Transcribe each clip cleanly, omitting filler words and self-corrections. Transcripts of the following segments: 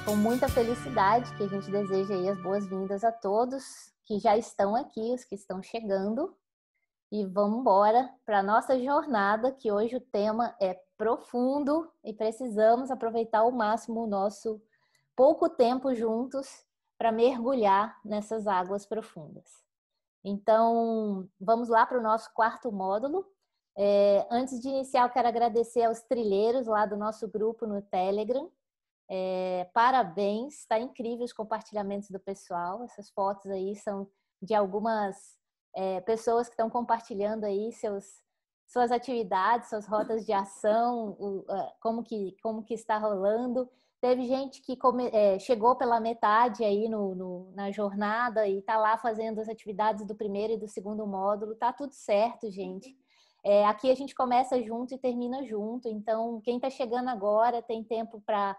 com muita felicidade que a gente deseja aí as boas-vindas a todos que já estão aqui, os que estão chegando. E vamos embora para a nossa jornada, que hoje o tema é profundo e precisamos aproveitar ao máximo o nosso pouco tempo juntos para mergulhar nessas águas profundas. Então, vamos lá para o nosso quarto módulo. Antes de iniciar, eu quero agradecer aos trilheiros lá do nosso grupo no Telegram. Parabéns, está incrível os compartilhamentos do pessoal. Essas fotos aí são de algumas pessoas que estão compartilhando aí suas atividades, suas rotas de ação, como que está rolando. Teve gente que chegou pela metade aí na jornada e está lá fazendo as atividades do primeiro e do segundo módulo. Tá tudo certo, gente. Aqui a gente começa junto e termina junto. Então, quem está chegando agora tem tempo para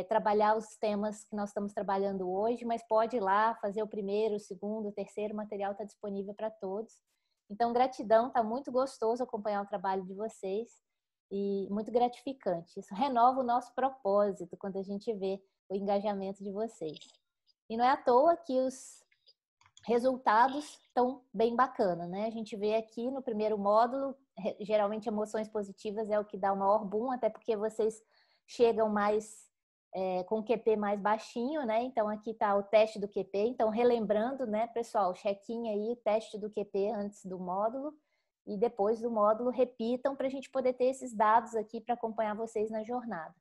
trabalhar os temas que nós estamos trabalhando hoje, mas pode ir lá fazer o primeiro, o segundo, o terceiro, o material está disponível para todos. Então, gratidão, está muito gostoso acompanhar o trabalho de vocês e muito gratificante. Isso renova o nosso propósito quando a gente vê o engajamento de vocês. E não é à toa que os resultados estão bem bacana, né? A gente vê aqui no primeiro módulo, geralmente emoções positivas é o que dá o maior boom, até porque vocês chegam mais com o QP mais baixinho, né? Então, aqui está o teste do QP. Então, relembrando, né, pessoal, check-in aí, o teste do QP antes do módulo e depois do módulo, repitam para a gente poder ter esses dados aqui para acompanhar vocês na jornada.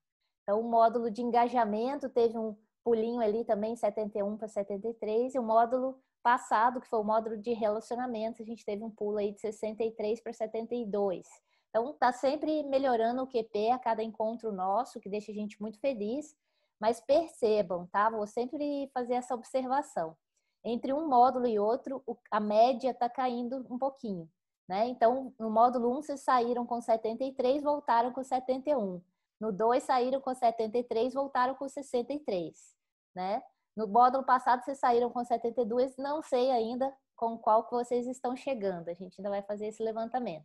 Então, o módulo de engajamento teve um pulinho ali também, 71 para 73, e o módulo passado, que foi o módulo de relacionamento, a gente teve um pulo aí de 63 para 72. Então, está sempre melhorando o QP a cada encontro nosso, que deixa a gente muito feliz. Mas percebam, tá? Vou sempre fazer essa observação. Entre um módulo e outro, a média está caindo um pouquinho, né? Então, no módulo 1, vocês saíram com 73, voltaram com 71. No 2, saíram com 73, voltaram com 63, né? No módulo passado, vocês saíram com 72, não sei ainda com qual que vocês estão chegando. A gente ainda vai fazer esse levantamento.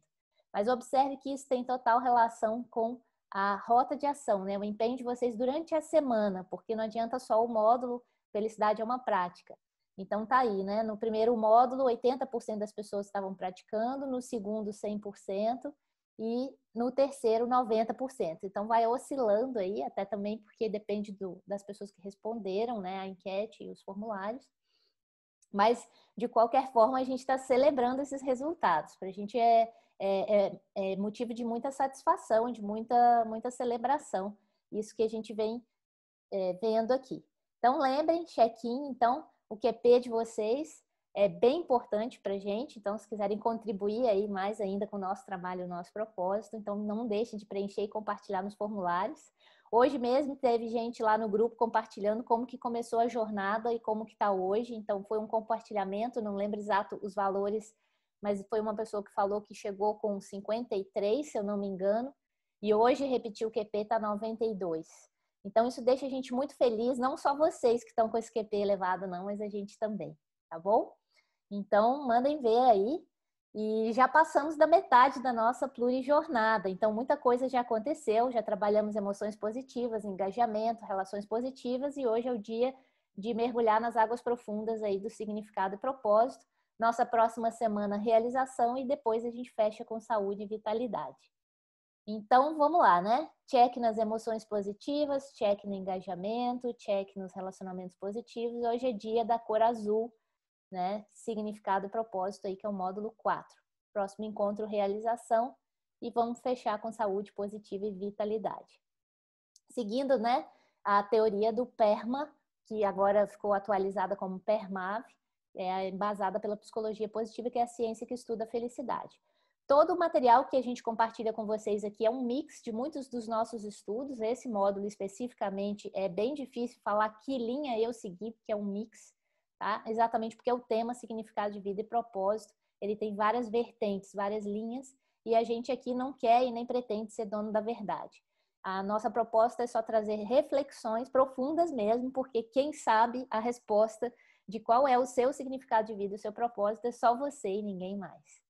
Mas observe que isso tem total relação com a rota de ação, né? O empenho de vocês durante a semana, porque não adianta só o módulo, felicidade é uma prática. Então tá aí, né? No primeiro módulo, 80% das pessoas estavam praticando, no segundo, 100%, e no terceiro, 90%. Então vai oscilando aí, até também porque depende das pessoas que responderam, né? A enquete e os formulários. Mas, de qualquer forma, a gente está celebrando esses resultados. Para a gente é motivo de muita satisfação, de muita celebração. Isso que a gente vem vendo aqui. Então, lembrem, check-in, então, o QP de vocês é bem importante para a gente. Então, se quiserem contribuir aí mais ainda com o nosso trabalho, o nosso propósito, então não deixem de preencher e compartilhar nos formulários. Hoje mesmo teve gente lá no grupo compartilhando como que começou a jornada e como que está hoje. Então, foi um compartilhamento, não lembro exato os valores, mas foi uma pessoa que falou que chegou com 53, se eu não me engano, e hoje repetiu o QP, está 92. Então, isso deixa a gente muito feliz, não só vocês que estão com esse QP elevado, não, mas a gente também, tá bom? Então, mandem ver aí. E já passamos da metade da nossa plurijornada, então muita coisa já aconteceu, já trabalhamos emoções positivas, engajamento, relações positivas e hoje é o dia de mergulhar nas águas profundas aí do significado e propósito. Nossa próxima semana, realização e depois a gente fecha com saúde e vitalidade. Então, vamos lá, né? Check nas emoções positivas, check no engajamento, check nos relacionamentos positivos. Hoje é dia da cor azul, né? Significado e propósito aí, que é o módulo 4. Próximo encontro, realização. E vamos fechar com saúde positiva e vitalidade. Seguindo, né, a teoria do PERMA, que agora ficou atualizada como PERMAV, embasada pela psicologia positiva, que é a ciência que estuda a felicidade. Todo o material que a gente compartilha com vocês aqui é um mix de muitos dos nossos estudos. Esse módulo especificamente é bem difícil falar que linha eu segui, porque é um mix, tá? Exatamente porque o tema significado de vida e propósito, ele tem várias vertentes, várias linhas, e a gente aqui não quer e nem pretende ser dono da verdade. A nossa proposta é só trazer reflexões profundas mesmo, porque quem sabe a resposta de qual é o seu significado de vida, o seu propósito, é só você e ninguém mais,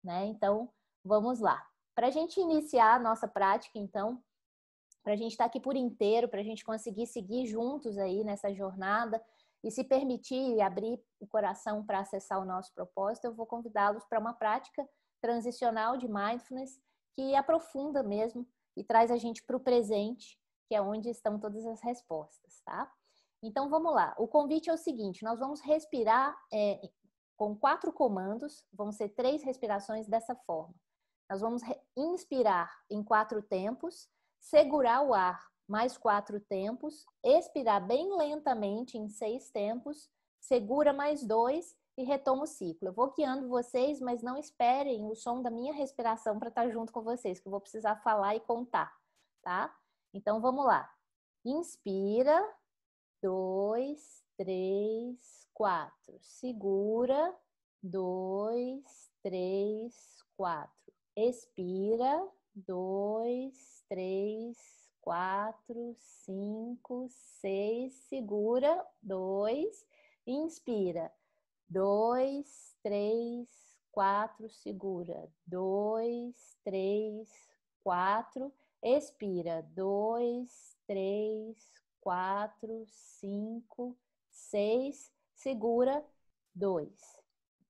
né? Então, vamos lá. Para a gente iniciar a nossa prática, então, para a gente estar aqui por inteiro, para a gente conseguir seguir juntos aí nessa jornada e se permitir abrir o coração para acessar o nosso propósito, eu vou convidá-los para uma prática transicional de mindfulness que aprofunda mesmo e traz a gente para o presente, que é onde estão todas as respostas, tá? Então, vamos lá. O convite é o seguinte, nós vamos respirar com 4 comandos, vão ser 3 respirações dessa forma. Nós vamos inspirar em 4 tempos, segurar o ar mais 4 tempos, expirar bem lentamente em 6 tempos, segura mais 2 e retoma o ciclo. Eu vou guiando vocês, mas não esperem o som da minha respiração para estar junto com vocês, que eu vou precisar falar e contar, tá? Então, vamos lá. Inspira, 2, 3, 4. Segura, 2, 3, 4. Expira, 2, 3, 4, 5, 6. Segura, 2. Inspira, 2, 3, 4. Segura, 2, 3, 4. Expira, 2, 3, 4, 5, 6. Segura, 2.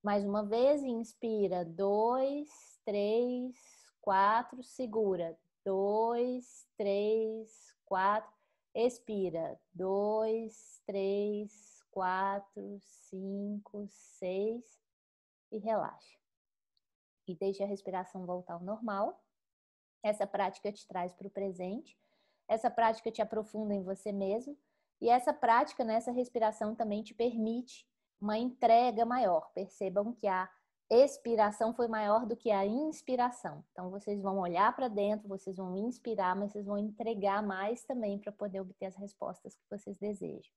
Mais uma vez, inspira, 2, 3, 4. Segura, 2, 3, 4. Expira, 2, 3, 4, 5, 6. E relaxa. E deixa a respiração voltar ao normal. Essa prática te traz para o presente. Essa prática te aprofunda em você mesmo. E essa prática, nessa respiração, também te permite uma entrega maior. Percebam que a expiração foi maior do que a inspiração. Então, vocês vão olhar para dentro, vocês vão inspirar, mas vocês vão entregar mais também para poder obter as respostas que vocês desejam.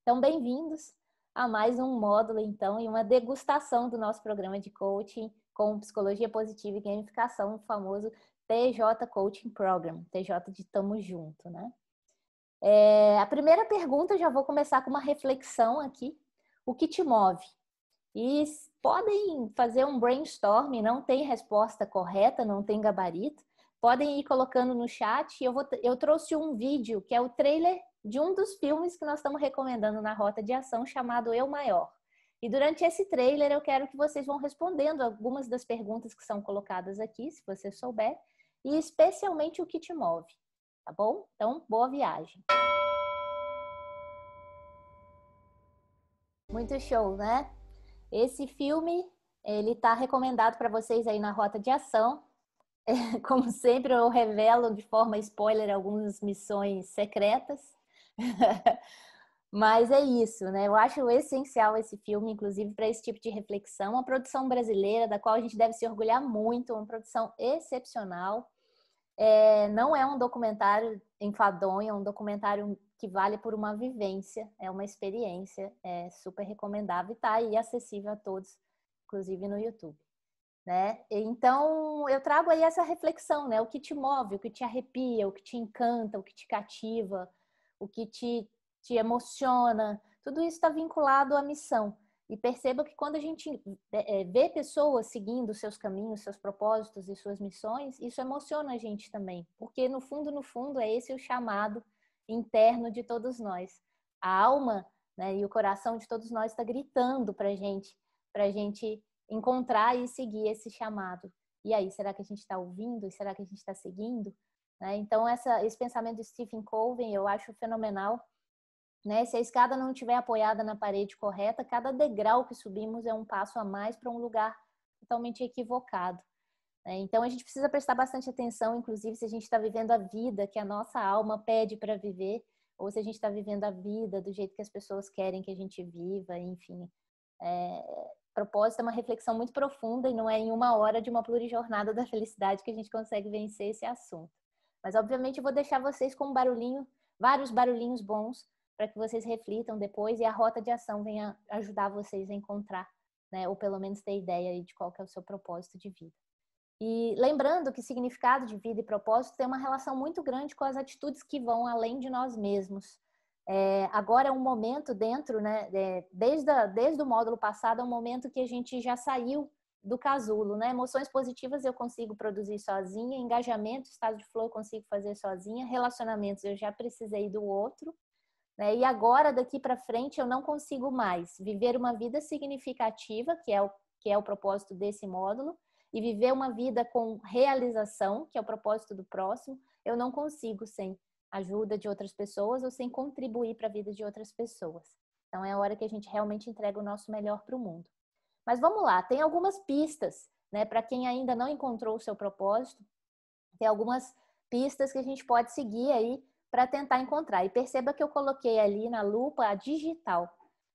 Então, bem-vindos a mais um módulo, então, e uma degustação do nosso programa de coaching com psicologia positiva e gamificação, o famoso TJ Coaching Program, TJ de Tamo Junto, né? A primeira pergunta, já vou começar com uma reflexão aqui. O que te move? E podem fazer um brainstorming, não tem resposta correta, não tem gabarito. Podem ir colocando no chat. Eu trouxe um vídeo, que é o trailer de um dos filmes que nós estamos recomendando na Rota de Ação, chamado Eu Maior. E durante esse trailer eu quero que vocês vão respondendo algumas das perguntas que são colocadas aqui, se você souber, e especialmente o que te move, tá bom? Então, boa viagem. Muito show, né? Esse filme, ele tá recomendado para vocês aí na Rota de Ação. Como sempre, eu revelo de forma spoiler algumas missões secretas. Mas é isso, né? Eu acho essencial esse filme, inclusive para esse tipo de reflexão. Uma produção brasileira, da qual a gente deve se orgulhar muito, uma produção excepcional. Não é um documentário enfadonho, é um documentário que vale por uma vivência, é uma experiência, é super recomendável e está aí acessível a todos, inclusive no YouTube, né? Então, eu trago aí essa reflexão, né? O que te move, o que te arrepia, o que te encanta, o que te cativa, o que te emociona, tudo isso está vinculado à missão. E perceba que quando a gente vê pessoas seguindo seus caminhos, seus propósitos e suas missões, isso emociona a gente também. Porque no fundo, é esse o chamado interno de todos nós. A alma, né, e o coração de todos nós está gritando para a gente encontrar e seguir esse chamado. E aí, será que a gente está ouvindo? Será que a gente está seguindo? Né? Então, esse pensamento de Stephen Covey eu acho fenomenal. Né? Se a escada não estiver apoiada na parede correta, cada degrau que subimos é um passo a mais para um lugar totalmente equivocado. Né? Então, a gente precisa prestar bastante atenção, inclusive, se a gente está vivendo a vida que a nossa alma pede para viver, ou se a gente está vivendo a vida do jeito que as pessoas querem que a gente viva, enfim. Propósito é uma reflexão muito profunda e não é em uma hora de uma plurijornada da felicidade que a gente consegue vencer esse assunto. Mas, obviamente, eu vou deixar vocês com vários barulhinhos bons, para que vocês reflitam depois e a Rota de Ação venha ajudar vocês a encontrar, né, ou pelo menos ter ideia de qual que é o seu propósito de vida. E lembrando que significado de vida e propósito tem uma relação muito grande com as atitudes que vão além de nós mesmos. Agora é um momento dentro, né, desde o módulo passado, é um momento que a gente já saiu do casulo, né? Emoções positivas eu consigo produzir sozinha, engajamento, estado de flow eu consigo fazer sozinha, relacionamentos eu já precisei do outro, né? E agora, daqui para frente, eu não consigo mais viver uma vida significativa, que é o propósito desse módulo, e viver uma vida com realização, que é o propósito do próximo, eu não consigo sem ajuda de outras pessoas ou sem contribuir para a vida de outras pessoas. Então, é a hora que a gente realmente entrega o nosso melhor para o mundo. Mas vamos lá, tem algumas pistas, né, para quem ainda não encontrou o seu propósito, tem algumas pistas que a gente pode seguir aí para tentar encontrar. E perceba que eu coloquei ali na lupa a digital,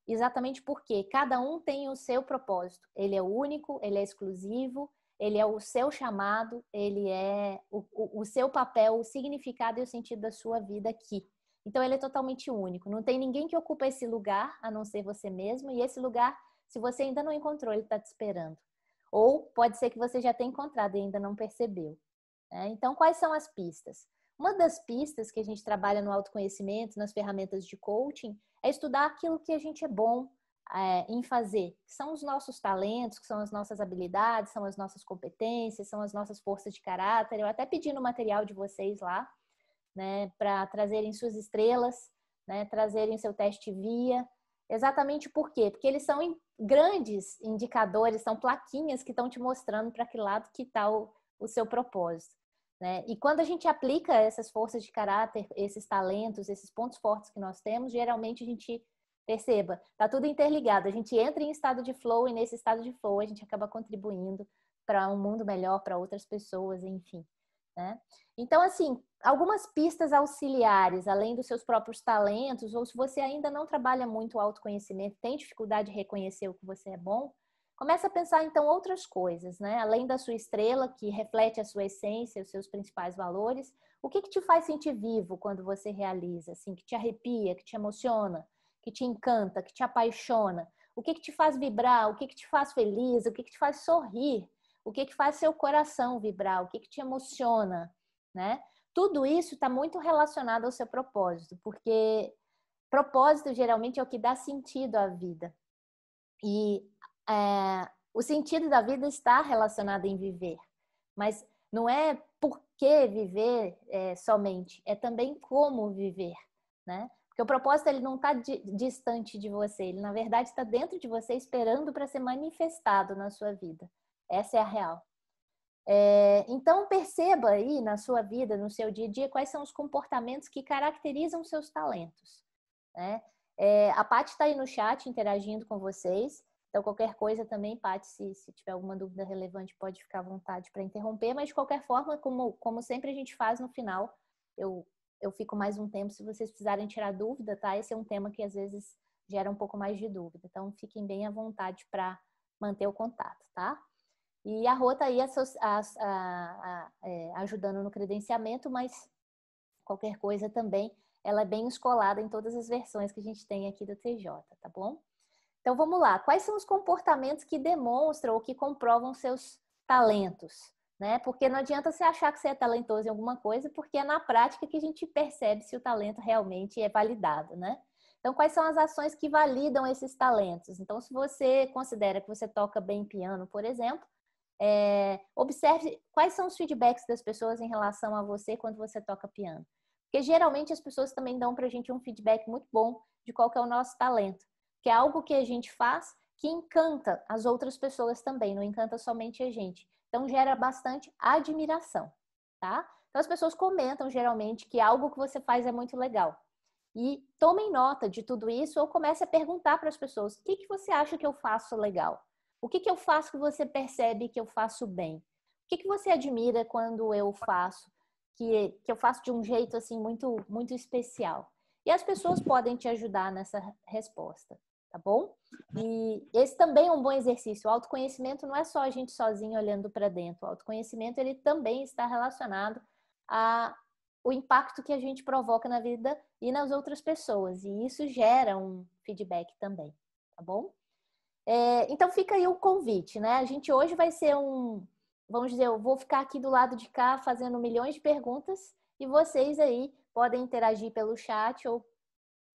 exatamente porque cada um tem o seu propósito. Ele é único, ele é exclusivo, ele é o seu chamado, ele é o seu papel, o significado e o sentido da sua vida aqui. Então, ele é totalmente único. Não tem ninguém que ocupa esse lugar, a não ser você mesmo. E esse lugar, se você ainda não encontrou, ele está te esperando. Ou pode ser que você já tenha encontrado e ainda não percebeu. Então, quais são as pistas? Uma das pistas que a gente trabalha no autoconhecimento, nas ferramentas de coaching, é estudar aquilo que a gente é bom em fazer. Que são os nossos talentos, que são as nossas habilidades, são as nossas competências, são as nossas forças de caráter. Eu até pedi no material de vocês lá, né, para trazerem suas estrelas, né, trazerem seu teste via. Exatamente por quê? Porque eles são grandes indicadores, são plaquinhas que estão te mostrando para que lado que está o seu propósito, né? E quando a gente aplica essas forças de caráter, esses talentos, esses pontos fortes que nós temos, geralmente a gente perceba, tá tudo interligado. A gente entra em estado de flow e nesse estado de flow a gente acaba contribuindo para um mundo melhor, para outras pessoas, enfim, né? Então, assim, algumas pistas auxiliares, além dos seus próprios talentos, ou se você ainda não trabalha muito o autoconhecimento, tem dificuldade de reconhecer o que você é bom, começa a pensar, então, outras coisas, né? Além da sua estrela, que reflete a sua essência, os seus principais valores, o que te faz sentir vivo quando você realiza, assim, que te arrepia, que te emociona, que te encanta, que te apaixona? O que te faz vibrar? O que te faz feliz? O que te faz sorrir? O que faz seu coração vibrar? O que te emociona, né? Tudo isso está muito relacionado ao seu propósito, porque propósito geralmente é o que dá sentido à vida. E o sentido da vida está relacionado em viver, mas não é por que viver somente, é também como viver, né? Porque o propósito ele não está distante de você, ele na verdade está dentro de você esperando para ser manifestado na sua vida. Essa é a real. Então perceba aí na sua vida, no seu dia a dia, quais são os comportamentos que caracterizam seus talentos, né? A Paty está aí no chat interagindo com vocês. Então, qualquer coisa também, Paty, se tiver alguma dúvida relevante, pode ficar à vontade para interromper. Mas, de qualquer forma, como sempre a gente faz no final, eu fico mais um tempo se vocês precisarem tirar dúvida, tá? Esse é um tema que às vezes gera um pouco mais de dúvida. Então, fiquem bem à vontade para manter o contato, tá? E a Rô está aí ajudando no credenciamento, mas qualquer coisa também, ela é bem escolada em todas as versões que a gente tem aqui do TJ, tá bom? Então, vamos lá. Quais são os comportamentos que demonstram ou que comprovam seus talentos, né? Porque não adianta você achar que você é talentoso em alguma coisa, porque é na prática que a gente percebe se o talento realmente é validado, né? Então, quais são as ações que validam esses talentos? Então, se você considera que você toca bem piano, por exemplo, observe quais são os feedbacks das pessoas em relação a você quando você toca piano. Porque geralmente as pessoas também dão pra gente um feedback muito bom de qual que é o nosso talento. Que é algo que a gente faz que encanta as outras pessoas também, não encanta somente a gente. Então gera bastante admiração, tá? Então as pessoas comentam geralmente que algo que você faz é muito legal. E tomem nota de tudo isso ou comece a perguntar para as pessoas: o que você acha que eu faço legal? O que eu faço que você percebe que eu faço bem? O que você admira quando eu faço, que eu faço de um jeito assim muito, muito especial? E as pessoas podem te ajudar nessa resposta, tá bom? E esse também é um bom exercício. O autoconhecimento não é só a gente sozinho olhando para dentro. O autoconhecimento ele também está relacionado ao impacto que a gente provoca na vida e nas outras pessoas. E isso gera um feedback também, tá bom? Então fica aí o convite, né? A gente hoje vai ser vamos dizer, eu vou ficar aqui do lado de cá fazendo milhões de perguntas e vocês aí podem interagir pelo chat ou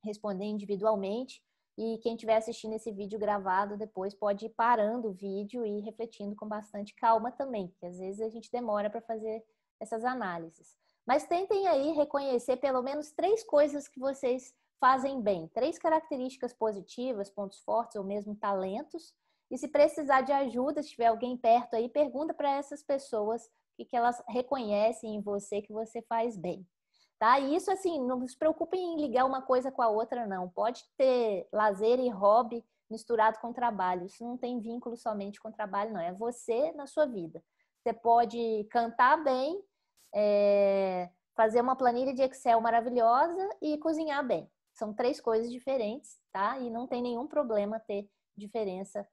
responder individualmente. E quem estiver assistindo esse vídeo gravado depois pode ir parando o vídeo e refletindo com bastante calma também, porque às vezes a gente demora para fazer essas análises. Mas tentem aí reconhecer pelo menos 3 coisas que vocês fazem bem, 3 características positivas, pontos fortes ou mesmo talentos. E se precisar de ajuda, se tiver alguém perto aí, pergunta para essas pessoas o que elas reconhecem em você que você faz bem. Tá? E isso, assim, não se preocupem em ligar uma coisa com a outra, não. Pode ter lazer e hobby misturado com trabalho. Isso não tem vínculo somente com trabalho, não. É você na sua vida. Você pode cantar bem, fazer uma planilha de Excel maravilhosa e cozinhar bem. São 3 coisas diferentes, tá? E não tem nenhum problema ter diferença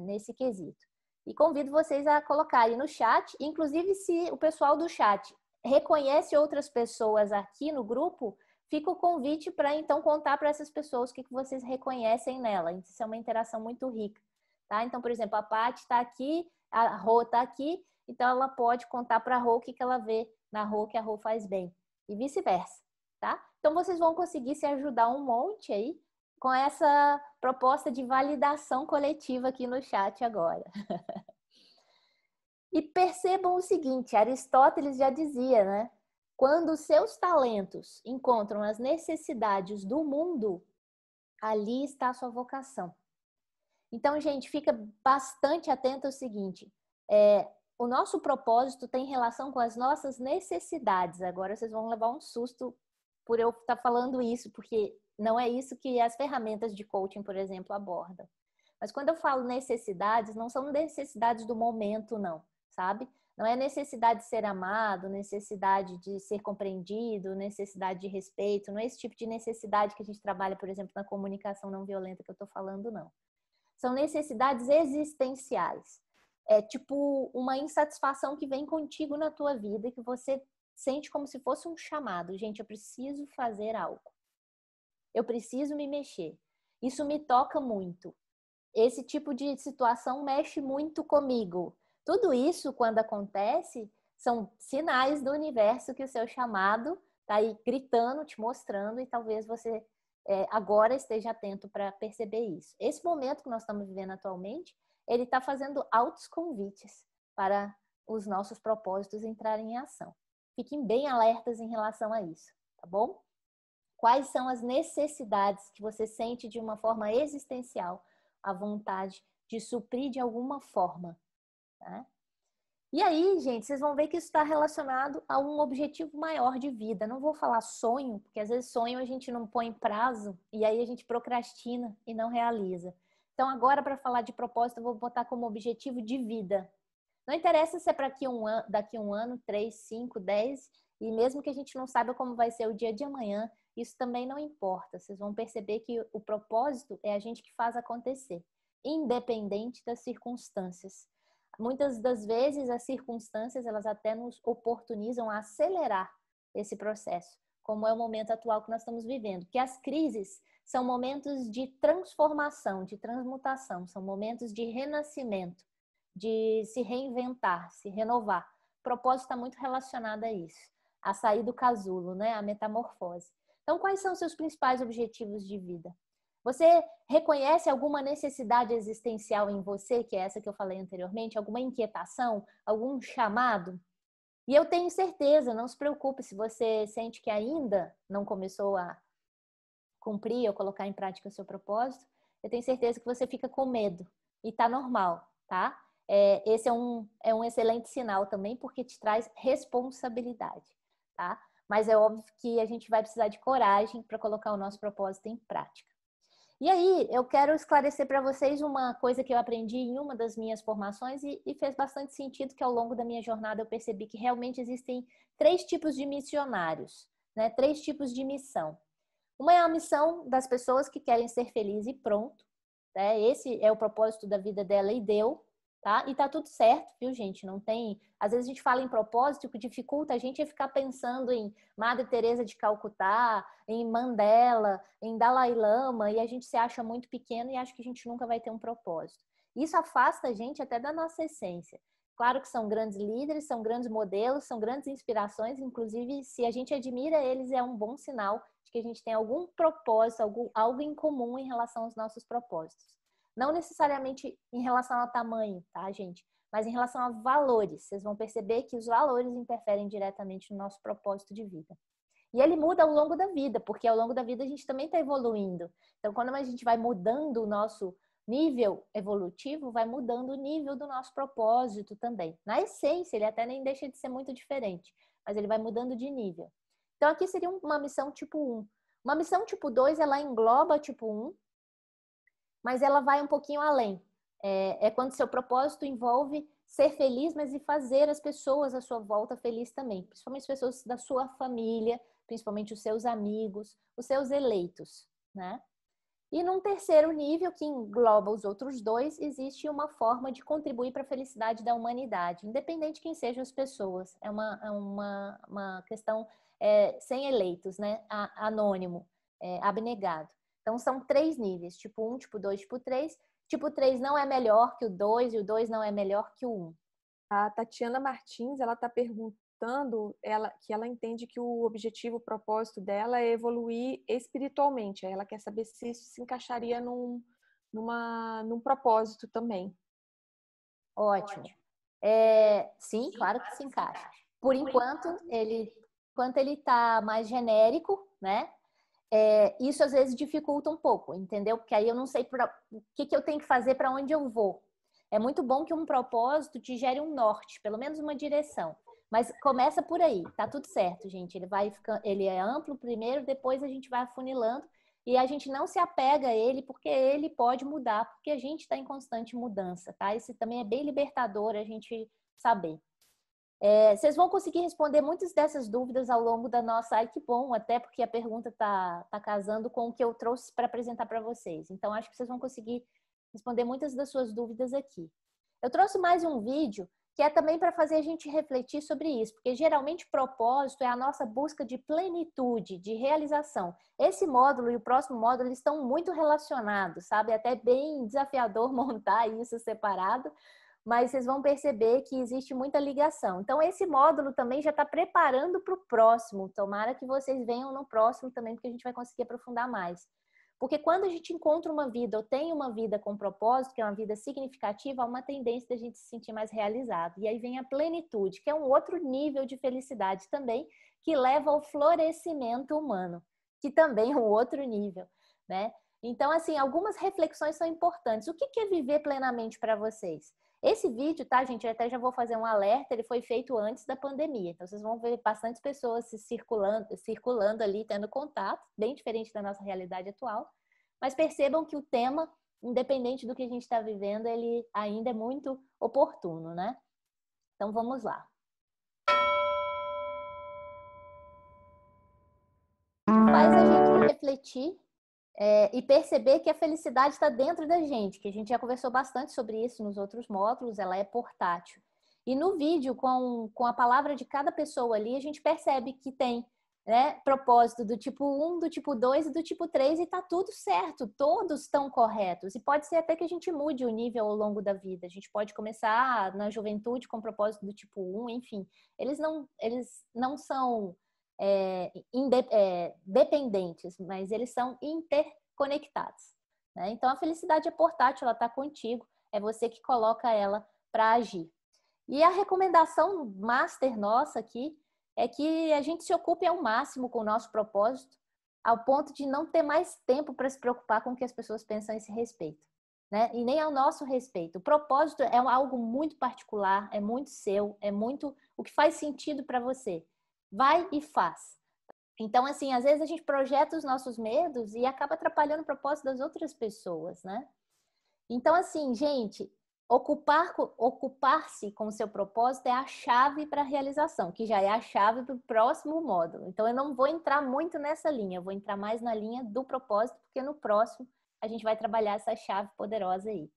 nesse quesito. E convido vocês a colocarem no chat, inclusive se o pessoal do chat reconhece outras pessoas aqui no grupo, fica o convite para então contar para essas pessoas o que vocês reconhecem nela. Isso é uma interação muito rica, tá? Então, por exemplo, a Paty está aqui, a Rô está aqui, então ela pode contar para a Rô o que ela vê na Rô que a Rô faz bem e vice-versa, tá? Então vocês vão conseguir se ajudar um monte aí com essa proposta de validação coletiva aqui no chat agora. E percebam o seguinte, Aristóteles já dizia, né? Quando os seus talentos encontram as necessidades do mundo, ali está a sua vocação. Então, gente, fica bastante atento ao seguinte, o nosso propósito tem relação com as nossas necessidades. Agora vocês vão levar um susto por eu estar falando isso, porque não é isso que as ferramentas de coaching, por exemplo, abordam. Mas quando eu falo necessidades, não são necessidades do momento, não, sabe? Não é necessidade de ser amado, necessidade de ser compreendido, necessidade de respeito, não é esse tipo de necessidade que a gente trabalha, por exemplo, na comunicação não violenta que eu estou falando, não. São necessidades existenciais. É tipo uma insatisfação que vem contigo na tua vida e que você sente como se fosse um chamado. Gente, eu preciso fazer algo. Eu preciso me mexer. Isso me toca muito. Esse tipo de situação mexe muito comigo. Tudo isso, quando acontece, são sinais do universo que o seu chamado está aí gritando, te mostrando, e talvez você agora esteja atento para perceber isso. Esse momento que nós estamos vivendo atualmente, ele está fazendo altos convites para os nossos propósitos entrarem em ação. Fiquem bem alertas em relação a isso, tá bom? Quais são as necessidades que você sente de uma forma existencial, a vontade de suprir de alguma forma, tá? E aí, gente, vocês vão ver que isso está relacionado a um objetivo maior de vida. Não vou falar sonho, porque às vezes sonho a gente não põe prazo e aí a gente procrastina e não realiza. Então, agora, para falar de propósito, eu vou botar como objetivo de vida. Não interessa se é para daqui um ano, 3, 5, 10, e mesmo que a gente não saiba como vai ser o dia de amanhã, isso também não importa. Vocês vão perceber que o propósito é a gente que faz acontecer, independente das circunstâncias. Muitas das vezes as circunstâncias, elas até nos oportunizam a acelerar esse processo, como é o momento atual que nós estamos vivendo. Que as crises são momentos de transformação, de transmutação, são momentos de renascimento, de se reinventar, se renovar. O propósito está muito relacionado a isso, a sair do casulo, né? A metamorfose. Então, quais são os seus principais objetivos de vida? Você reconhece alguma necessidade existencial em você, que é essa que eu falei anteriormente? Alguma inquietação? Algum chamado? E eu tenho certeza, não se preocupe se você sente que ainda não começou a cumprir ou colocar em prática o seu propósito, eu tenho certeza que você fica com medo. E tá normal, tá? Esse é um excelente sinal também, porque te traz responsabilidade, tá? Mas é óbvio que a gente vai precisar de coragem para colocar o nosso propósito em prática. E aí, eu quero esclarecer para vocês uma coisa que eu aprendi em uma das minhas formações e fez bastante sentido, que ao longo da minha jornada eu percebi que realmente existem 3 tipos de missionários, né? 3 tipos de missão. Uma é a missão das pessoas que querem ser felizes e pronto, né? Esse é o propósito da vida dela e deu, tá? E tá tudo certo, viu, gente? Não tem... Às vezes a gente fala em propósito, o que dificulta a gente é ficar pensando em Madre Teresa de Calcutá, em Mandela, em Dalai Lama, e a gente se acha muito pequeno e acha que a gente nunca vai ter um propósito. Isso afasta a gente até da nossa essência. Claro que são grandes líderes, são grandes modelos, são grandes inspirações, inclusive se a gente admira eles é um bom sinal de que a gente tem algum propósito, algo em comum em relação aos nossos propósitos. Não necessariamente em relação ao tamanho, tá, gente? Mas em relação a valores. Vocês vão perceber que os valores interferem diretamente no nosso propósito de vida. E ele muda ao longo da vida, porque ao longo da vida a gente também está evoluindo. Então, quando a gente vai mudando o nosso nível evolutivo, vai mudando o nível do nosso propósito também. Na essência, ele até nem deixa de ser muito diferente, mas ele vai mudando de nível. Então, aqui seria uma missão tipo 1. Uma missão tipo 2, ela engloba tipo 1, mas ela vai um pouquinho além. É quando seu propósito envolve ser feliz, mas e fazer as pessoas à sua volta felizes também. Principalmente as pessoas da sua família, principalmente os seus amigos, os seus eleitos, né? E num terceiro nível, que engloba os outros dois, existe uma forma de contribuir para a felicidade da humanidade, independente de quem sejam as pessoas. É uma questão sem eleitos, né? Anônimo, abnegado. Então, são 3 níveis, tipo 1, tipo 2, tipo 3. Tipo 3 não é melhor que o 2 e o 2 não é melhor que o 1. A Tatiana Martins, ela está perguntando que ela entende que o objetivo, o propósito dela é evoluir espiritualmente. Ela quer saber se isso se encaixaria num propósito também. Ótimo. Sim, claro que se encaixa. Por enquanto ele está mais genérico, né? Isso às vezes dificulta um pouco, entendeu? Porque aí eu não sei o que eu tenho que fazer, para onde eu vou. É muito bom que um propósito te gere um norte, pelo menos uma direção. Mas começa por aí, tá tudo certo, gente. Ele é amplo primeiro, depois a gente vai afunilando e a gente não se apega a ele porque ele pode mudar, porque a gente está em constante mudança, tá? Isso também é bem libertador a gente saber. Vocês vão conseguir responder muitas dessas dúvidas ao longo da nossa... Ai, que bom, até porque a pergunta tá casando com o que eu trouxe para apresentar para vocês. Então, acho que vocês vão conseguir responder muitas das suas dúvidas aqui. Eu trouxe mais um vídeo que é também para fazer a gente refletir sobre isso, porque geralmente propósito é a nossa busca de plenitude, de realização. Esse módulo e o próximo módulo eles estão muito relacionados, sabe? É até bem desafiador montar isso separado, mas vocês vão perceber que existe muita ligação. Então, esse módulo também já está preparando para o próximo. Tomara que vocês venham no próximo também, porque a gente vai conseguir aprofundar mais. Porque quando a gente encontra uma vida ou tem uma vida com propósito, que é uma vida significativa, há uma tendência da gente se sentir mais realizado. E aí vem a plenitude, que é um outro nível de felicidade também, que leva ao florescimento humano, que também é um outro nível, né? Então, assim, algumas reflexões são importantes. O que é viver plenamente para vocês? Esse vídeo, tá, gente? Eu até já vou fazer um alerta, ele foi feito antes da pandemia. Então, vocês vão ver bastante pessoas se circulando ali, tendo contato, bem diferente da nossa realidade atual. Mas percebam que o tema, independente do que a gente está vivendo, ele ainda é muito oportuno, né? Então, vamos lá. Faz a gente refletir e perceber que a felicidade está dentro da gente, que a gente já conversou bastante sobre isso nos outros módulos, ela é portátil. E no vídeo, com a palavra de cada pessoa ali, a gente percebe que tem, né, propósito do tipo 1, do tipo 2 e do tipo 3 e está tudo certo, todos estão corretos. E pode ser até que a gente mude o nível ao longo da vida. A gente pode começar na juventude com propósito do tipo 1, enfim. Eles não são dependentes, mas eles são interconectados, né? Então, a felicidade é portátil, ela está contigo, é você que coloca ela para agir. E a recomendação master nossa aqui é que a gente se ocupe ao máximo com o nosso propósito, ao ponto de não ter mais tempo para se preocupar com o que as pessoas pensam a esse respeito, né? E nem ao nosso respeito. O propósito é algo muito particular, é muito seu, é muito o que faz sentido para você. Vai e faz. Então, assim, às vezes a gente projeta os nossos medos e acaba atrapalhando o propósito das outras pessoas, né? Então, assim, gente, ocupar-se com o seu propósito é a chave para a realização, que já é a chave para o próximo módulo. Então, eu não vou entrar muito nessa linha, eu vou entrar mais na linha do propósito, porque no próximo a gente vai trabalhar essa chave poderosa aí.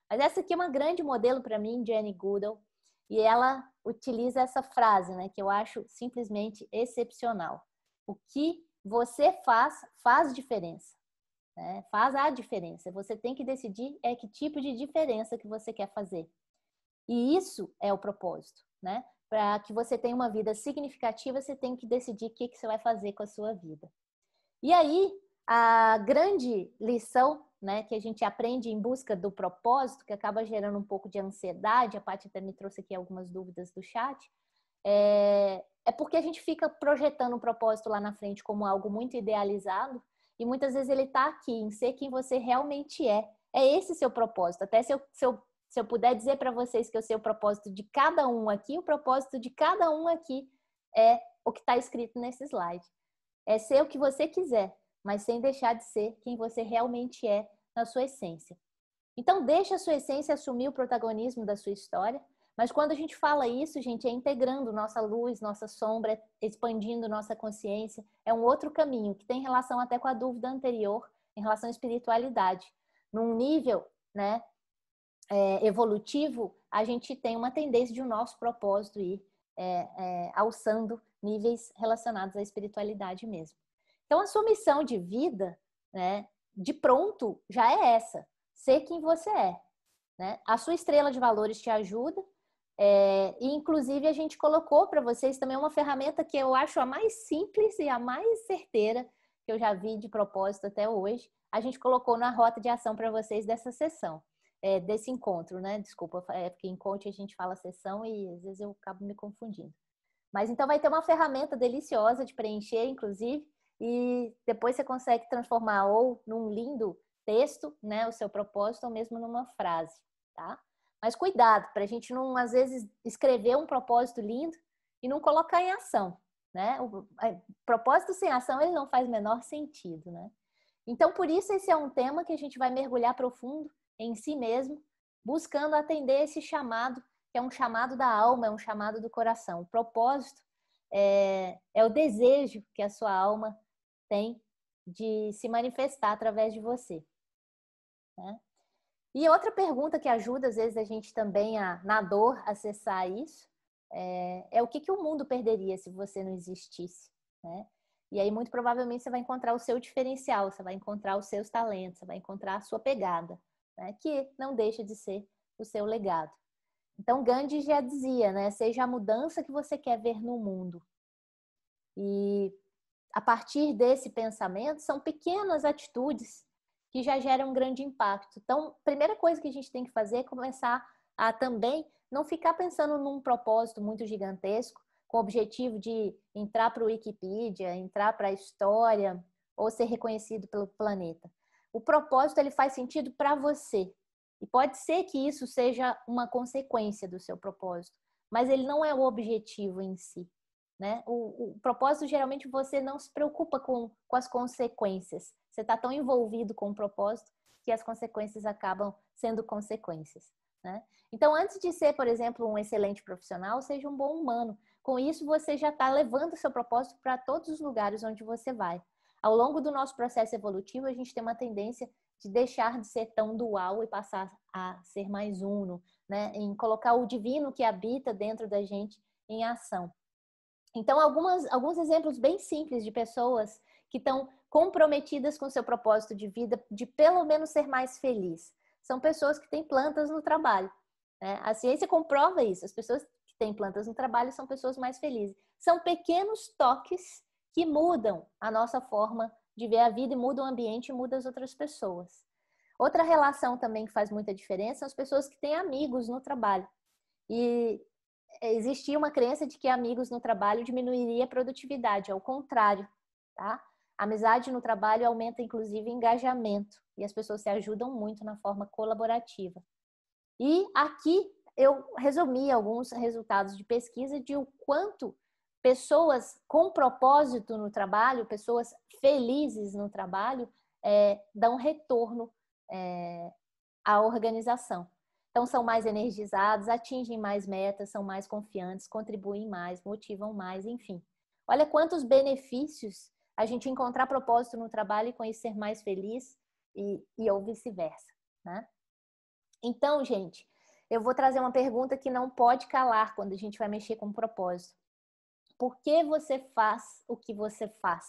Mas essa aqui é uma grande modelo para mim, Jane Goodall, e ela utiliza essa frase, né, que eu acho simplesmente excepcional. O que você faz diferença. Né? Faz a diferença. Você tem que decidir que tipo de diferença que você quer fazer. E isso é o propósito, né? Para que você tenha uma vida significativa, você tem que decidir o que você vai fazer com a sua vida. E aí, a grande lição, né, que a gente aprende em busca do propósito, que acaba gerando um pouco de ansiedade, a Paty até me trouxe aqui algumas dúvidas do chat, é porque a gente fica projetando um propósito lá na frente como algo muito idealizado, e muitas vezes ele está aqui, em ser quem você realmente é. É esse seu propósito. Até se eu puder dizer para vocês que eu sei o propósito de cada um aqui, o propósito de cada um aqui é o que está escrito nesse slide. É ser o que você quiser, mas sem deixar de ser quem você realmente é na sua essência. Então, deixa a sua essência assumir o protagonismo da sua história, mas quando a gente fala isso, gente, é integrando nossa luz, nossa sombra, expandindo nossa consciência. É um outro caminho que tem relação até com a dúvida anterior em relação à espiritualidade. Num nível, né, evolutivo, a gente tem uma tendência de o nosso propósito ir alçando níveis relacionados à espiritualidade mesmo. Então, a sua missão de vida, né, de pronto, já é essa. Ser quem você é. Né? A sua estrela de valores te ajuda. E, inclusive, a gente colocou para vocês também uma ferramenta que eu acho a mais simples e a mais certeira que eu já vi de propósito até hoje. A gente colocou na rota de ação para vocês dessa sessão, desse encontro, né? Desculpa, porque em coach a gente fala sessão e às vezes eu acabo me confundindo. Mas então vai ter uma ferramenta deliciosa de preencher, inclusive, e depois você consegue transformar ou num lindo texto, né, o seu propósito, ou mesmo numa frase, tá? Mas cuidado, para a gente não, às vezes, escrever um propósito lindo e não colocar em ação, né? O propósito sem ação, ele não faz o menor sentido, né? Então, por isso, esse é um tema que a gente vai mergulhar profundo em si mesmo, buscando atender esse chamado, que é um chamado da alma, é um chamado do coração. O propósito é o desejo que a sua alma tem de se manifestar através de você, né? E outra pergunta que ajuda, às vezes, a gente também, na dor, acessar isso, é o que o mundo perderia se você não existisse, né? E aí, muito provavelmente, você vai encontrar o seu diferencial, você vai encontrar os seus talentos, você vai encontrar a sua pegada, né? Que não deixa de ser o seu legado. Então, Gandhi já dizia, né? Seja a mudança que você quer ver no mundo. E a partir desse pensamento, são pequenas atitudes que já geram um grande impacto. Então, a primeira coisa que a gente tem que fazer é começar a também não ficar pensando num propósito muito gigantesco, com o objetivo de entrar para o Wikipedia, entrar para a história ou ser reconhecido pelo planeta. O propósito, ele faz sentido para você. E pode ser que isso seja uma consequência do seu propósito, mas ele não é o objetivo em si. Né? O propósito, geralmente, você não se preocupa com as consequências. Você está tão envolvido com o propósito que as consequências acabam sendo consequências. Né? Então, antes de ser, por exemplo, um excelente profissional, seja um bom humano. Com isso, você já está levando o seu propósito para todos os lugares onde você vai. Ao longo do nosso processo evolutivo, a gente tem uma tendência de deixar de ser tão dual e passar a ser mais uno, né? Em colocar o divino que habita dentro da gente em ação. Então, alguns exemplos bem simples de pessoas que estão comprometidas com o seu propósito de vida, de pelo menos ser mais feliz. São pessoas que têm plantas no trabalho, né? A ciência comprova isso. As pessoas que têm plantas no trabalho são pessoas mais felizes. São pequenos toques que mudam a nossa forma de ver a vida e mudam o ambiente e mudam as outras pessoas. Outra relação também que faz muita diferença são as pessoas que têm amigos no trabalho. E existia uma crença de que amigos no trabalho diminuiria a produtividade, ao contrário, tá? A amizade no trabalho aumenta, inclusive, engajamento, e as pessoas se ajudam muito na forma colaborativa. E aqui eu resumi alguns resultados de pesquisa de o quanto pessoas com propósito no trabalho, pessoas felizes no trabalho, dão retorno à organização. Então, são mais energizados, atingem mais metas, são mais confiantes, contribuem mais, motivam mais, enfim. Olha quantos benefícios a gente encontrar propósito no trabalho e com isso ser mais feliz e ou vice-versa, né? Então, gente, eu vou trazer uma pergunta que não pode calar quando a gente vai mexer com propósito. Por que você faz o que você faz?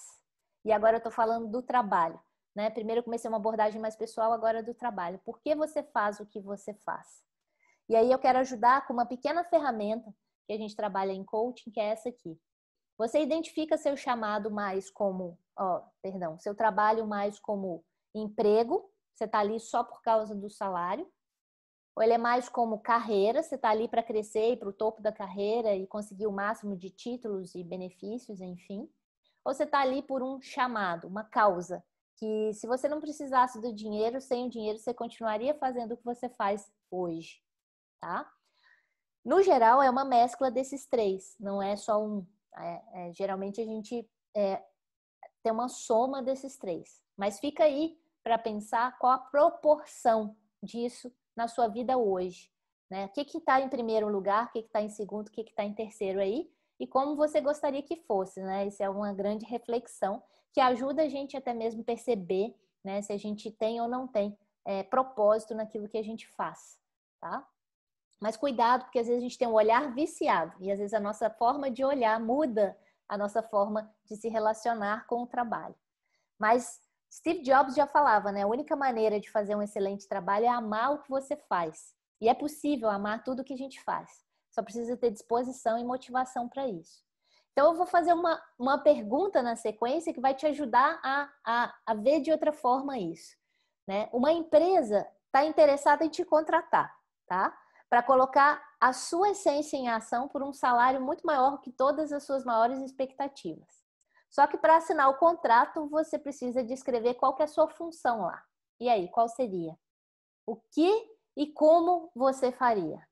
E agora eu estou falando do trabalho. Né? Primeiro eu comecei uma abordagem mais pessoal, agora do trabalho. Por que você faz o que você faz? E aí eu quero ajudar com uma pequena ferramenta que a gente trabalha em coaching, que é essa aqui. Você identifica seu chamado mais como seu trabalho mais como emprego, você está ali só por causa do salário, ou ele é mais como carreira, você está ali para crescer e para o topo da carreira e conseguir o máximo de títulos e benefícios, enfim. Ou você está ali por um chamado, uma causa, que se você não precisasse do dinheiro, sem o dinheiro você continuaria fazendo o que você faz hoje, tá? No geral, é uma mescla desses três, não é só um. Geralmente a gente tem uma soma desses três. Mas fica aí para pensar qual a proporção disso na sua vida hoje, né? O que está em primeiro lugar, o que está em segundo, o que está em terceiro aí, e como você gostaria que fosse, né? Isso é uma grande reflexão que ajuda a gente até mesmo perceber, né, se a gente tem ou não tem propósito naquilo que a gente faz, tá? Mas cuidado, porque às vezes a gente tem um olhar viciado e às vezes a nossa forma de olhar muda a nossa forma de se relacionar com o trabalho. Mas Steve Jobs já falava, né? A única maneira de fazer um excelente trabalho é amar o que você faz. E é possível amar tudo que a gente faz. Só precisa ter disposição e motivação para isso. Então, eu vou fazer uma pergunta na sequência que vai te ajudar a ver de outra forma isso, né? Uma empresa está interessada em te contratar, tá? Para colocar a sua essência em ação por um salário muito maior que todas as suas maiores expectativas. Só que para assinar o contrato, você precisa descrever qual que é a sua função lá. E aí, qual seria? O que e como você faria?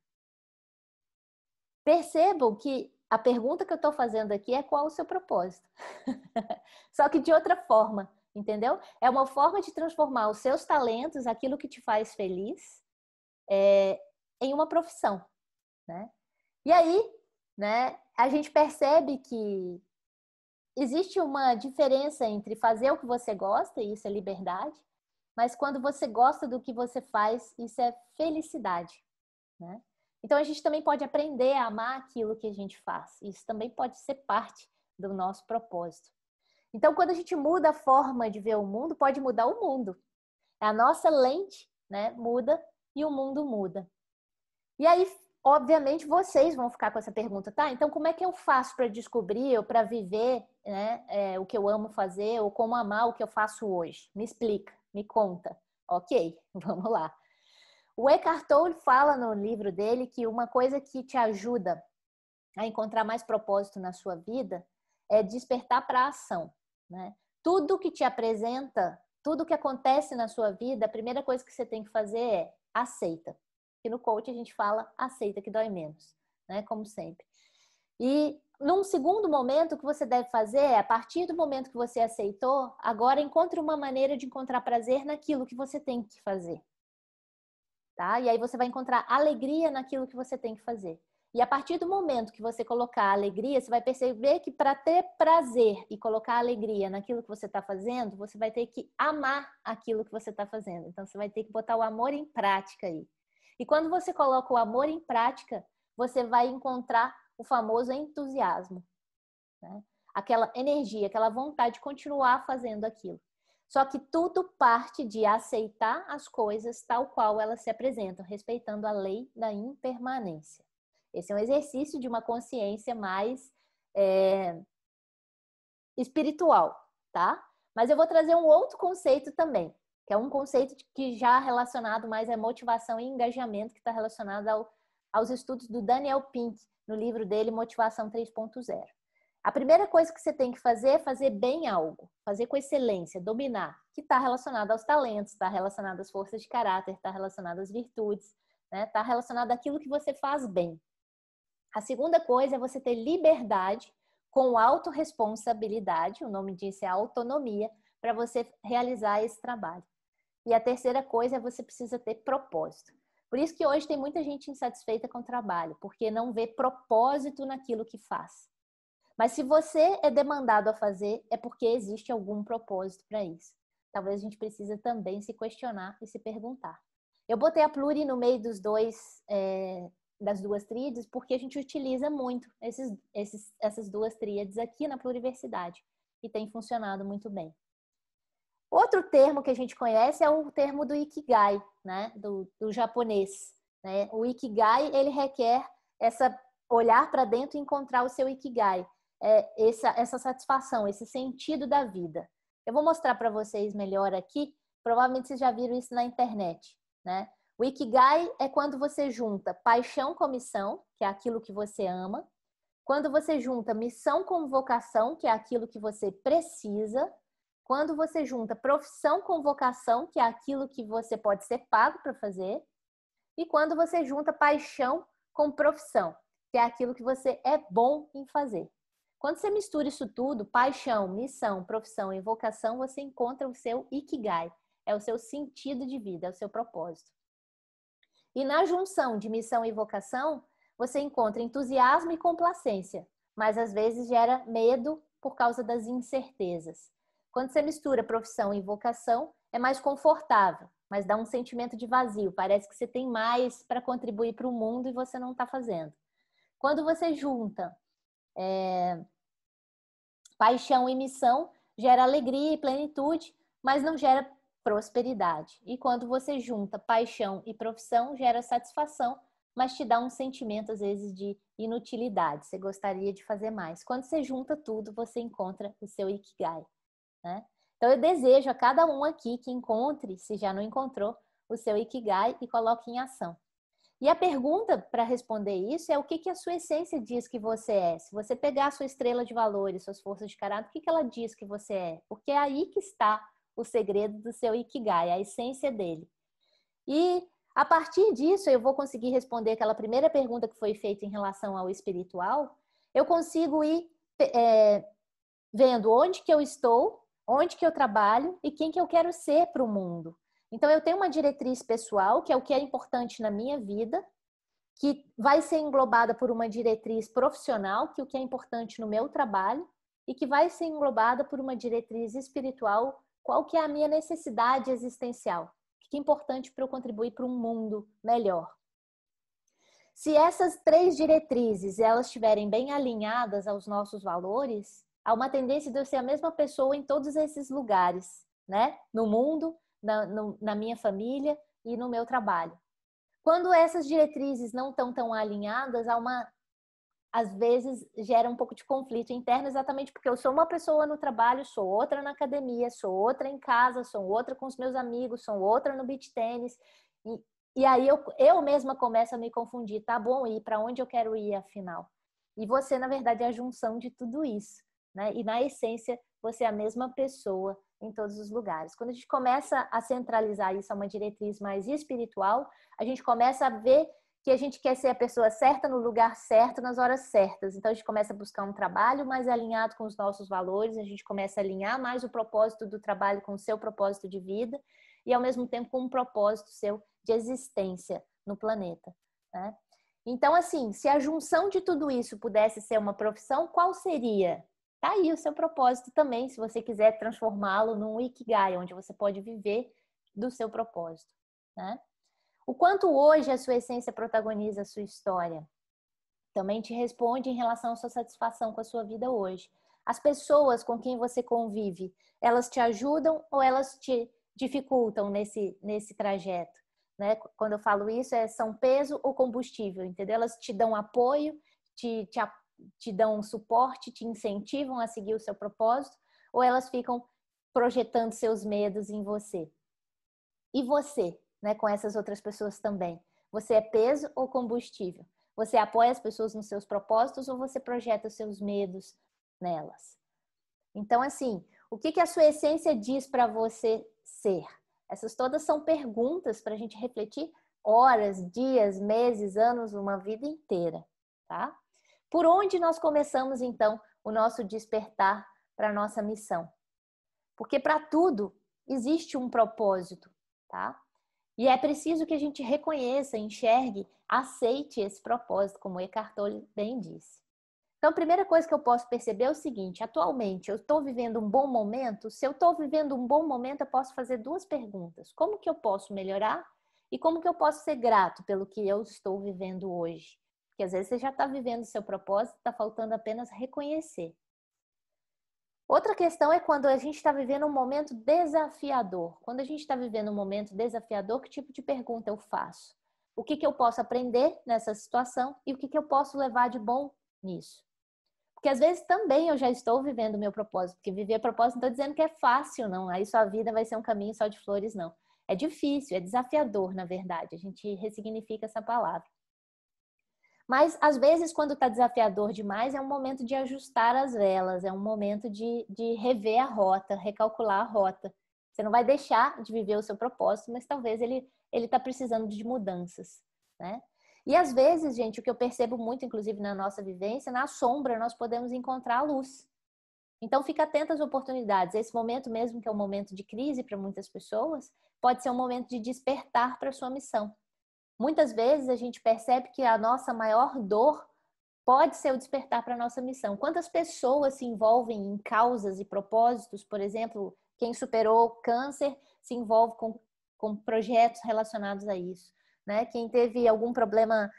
Percebam que a pergunta que eu estou fazendo aqui é qual o seu propósito. Só que de outra forma, entendeu? É uma forma de transformar os seus talentos, aquilo que te faz feliz, em uma profissão, né? E aí, né, a gente percebe que existe uma diferença entre fazer o que você gosta, e isso é liberdade, mas quando você gosta do que você faz, isso é felicidade, né? Então a gente também pode aprender a amar aquilo que a gente faz. Isso também pode ser parte do nosso propósito. Então, quando a gente muda a forma de ver o mundo, pode mudar o mundo. A nossa lente, né, muda e o mundo muda. E aí, obviamente, vocês vão ficar com essa pergunta, tá? Então, como é que eu faço para descobrir ou para viver, né, o que eu amo fazer ou como amar o que eu faço hoje? Me explica, me conta. Ok, vamos lá. O Eckhart Tolle fala no livro dele que uma coisa que te ajuda a encontrar mais propósito na sua vida é despertar para a ação, né? Tudo que te apresenta, tudo que acontece na sua vida, a primeira coisa que você tem que fazer é aceita. E no coach a gente fala aceita que dói menos, né? Como sempre. E num segundo momento, o que você deve fazer é, a partir do momento que você aceitou, agora encontre uma maneira de encontrar prazer naquilo que você tem que fazer. Tá? E aí você vai encontrar alegria naquilo que você tem que fazer. E a partir do momento que você colocar alegria, você vai perceber que para ter prazer e colocar alegria naquilo que você está fazendo, você vai ter que amar aquilo que você está fazendo. Então você vai ter que botar o amor em prática aí. E quando você coloca o amor em prática, você vai encontrar o famoso entusiasmo, né? Aquela energia, aquela vontade de continuar fazendo aquilo. Só que tudo parte de aceitar as coisas tal qual elas se apresentam, respeitando a lei da impermanência. Esse é um exercício de uma consciência mais espiritual, tá? Mas eu vou trazer um outro conceito também, que é um conceito que já relacionado mais à motivação e engajamento, que está relacionado aos estudos do Daniel Pink, no livro dele, Motivação 3.0. A primeira coisa que você tem que fazer é fazer bem algo, fazer com excelência, dominar, que está relacionado aos talentos, está relacionado às forças de caráter, está relacionado às virtudes, né? Está relacionado àquilo que você faz bem. A segunda coisa é você ter liberdade com autorresponsabilidade, o nome disso é autonomia, para você realizar esse trabalho. E a terceira coisa é você precisa ter propósito. Por isso que hoje tem muita gente insatisfeita com o trabalho, porque não vê propósito naquilo que faz. Mas se você é demandado a fazer, é porque existe algum propósito para isso. Talvez a gente precise também se questionar e se perguntar. Eu botei a pluri no meio das duas tríades porque a gente utiliza muito essas duas tríades aqui na pluriversidade e tem funcionado muito bem. Outro termo que a gente conhece é o termo do Ikigai, né? do japonês, né? O Ikigai, ele requer olhar para dentro e encontrar o seu Ikigai. Essa satisfação, esse sentido da vida. Eu vou mostrar para vocês melhor aqui. Provavelmente vocês já viram isso na internet, né? O Ikigai é quando você junta paixão com missão, que é aquilo que você ama. Quando você junta missão com vocação, que é aquilo que você precisa. Quando você junta profissão com vocação, que é aquilo que você pode ser pago para fazer. E quando você junta paixão com profissão, que é aquilo que você é bom em fazer. Quando você mistura isso tudo, paixão, missão, profissão e vocação, você encontra o seu Ikigai. É o seu sentido de vida, é o seu propósito. E na junção de missão e vocação, você encontra entusiasmo e complacência, mas às vezes gera medo por causa das incertezas. Quando você mistura profissão e vocação, é mais confortável, mas dá um sentimento de vazio. Parece que você tem mais para contribuir para o mundo e você não está fazendo. Quando você junta paixão e missão, gera alegria e plenitude, mas não gera prosperidade. E quando você junta paixão e profissão, gera satisfação, mas te dá um sentimento, às vezes, de inutilidade. Você gostaria de fazer mais. Quando você junta tudo, você encontra o seu Ikigai, né? Então, eu desejo a cada um aqui que encontre, se já não encontrou, o seu Ikigai e coloque em ação. E a pergunta para responder isso é o que a sua essência diz que você é. Se você pegar a sua estrela de valores, suas forças de caráter, o que ela diz que você é? Porque é aí que está o segredo do seu Ikigai, a essência dele. E a partir disso, eu vou conseguir responder aquela primeira pergunta que foi feita em relação ao espiritual. Eu consigo ir vendo onde que eu estou, onde que eu trabalho e quem que eu quero ser para o mundo. Então, eu tenho uma diretriz pessoal, que é o que é importante na minha vida, que vai ser englobada por uma diretriz profissional, que é o que é importante no meu trabalho, e que vai ser englobada por uma diretriz espiritual, qual que é a minha necessidade existencial, o que é importante para eu contribuir para um mundo melhor. Se essas 3 diretrizes elas estiverem bem alinhadas aos nossos valores, há uma tendência de eu ser a mesma pessoa em todos esses lugares, né? No mundo, na minha família e no meu trabalho. Quando essas diretrizes não estão tão alinhadas, às vezes gera um pouco de conflito interno, exatamente porque eu sou uma pessoa no trabalho, sou outra na academia, sou outra em casa, sou outra com os meus amigos, sou outra no beach tênis. E aí eu mesma começo a me confundir, tá bom, e para onde eu quero ir afinal? E você, na verdade, é a junção de tudo isso, né? E na essência, você é a mesma pessoa em todos os lugares. Quando a gente começa a centralizar isso a uma diretriz mais espiritual, a gente começa a ver que a gente quer ser a pessoa certa no lugar certo, nas horas certas. Então, a gente começa a buscar um trabalho mais alinhado com os nossos valores, a gente começa a alinhar mais o propósito do trabalho com o seu propósito de vida e, ao mesmo tempo, com um propósito seu de existência no planeta, né? Então, assim, se a junção de tudo isso pudesse ser uma profissão, qual seria? Tá aí o seu propósito também, se você quiser transformá-lo num Ikigai, onde você pode viver do seu propósito, né? O quanto hoje a sua essência protagoniza a sua história também te responde em relação à sua satisfação com a sua vida hoje. As pessoas com quem você convive, elas te ajudam ou elas te dificultam nesse trajeto, né? Quando eu falo isso, são peso ou combustível, entendeu? Elas te dão apoio, te dão suporte, te incentivam a seguir o seu propósito, ou elas ficam projetando seus medos em você. E você, né, com essas outras pessoas também? Você é peso ou combustível? Você apoia as pessoas nos seus propósitos ou você projeta os seus medos nelas? Então, assim, o que a sua essência diz para você ser? Essas todas são perguntas para a gente refletir horas, dias, meses, anos, uma vida inteira, tá? Por onde nós começamos, então, o nosso despertar para a nossa missão? Porque para tudo existe um propósito, tá? E é preciso que a gente reconheça, enxergue, aceite esse propósito, como Eckhart Tolle bem disse. Então, a primeira coisa que eu posso perceber é o seguinte: atualmente eu estou vivendo um bom momento? Se eu estou vivendo um bom momento, eu posso fazer 2 perguntas. Como que eu posso melhorar? E como que eu posso ser grato pelo que eu estou vivendo hoje? Porque às vezes você já está vivendo o seu propósito, está faltando apenas reconhecer. Outra questão é quando a gente está vivendo um momento desafiador. Quando a gente está vivendo um momento desafiador, que tipo de pergunta eu faço? O que eu posso aprender nessa situação e o que eu posso levar de bom nisso? Porque às vezes também eu já estou vivendo o meu propósito, porque viver propósito não estou dizendo que é fácil, não. Aí sua vida vai ser um caminho só de flores, não. É difícil, é desafiador, na verdade. A gente ressignifica essa palavra. Mas, às vezes, quando está desafiador demais, é um momento de ajustar as velas, é um momento de rever a rota, recalcular a rota. Você não vai deixar de viver o seu propósito, mas talvez ele está precisando de mudanças, né? E, às vezes, gente, o que eu percebo muito, inclusive na nossa vivência, na sombra nós podemos encontrar a luz. Então, fica atento às oportunidades. Esse momento mesmo, que é um momento de crise para muitas pessoas, pode ser um momento de despertar para a sua missão. Muitas vezes a gente percebe que a nossa maior dor pode ser o despertar para a nossa missão. Quantas pessoas se envolvem em causas e propósitos? Por exemplo, quem superou câncer se envolve com projetos relacionados a isso, né? Quem teve algum problema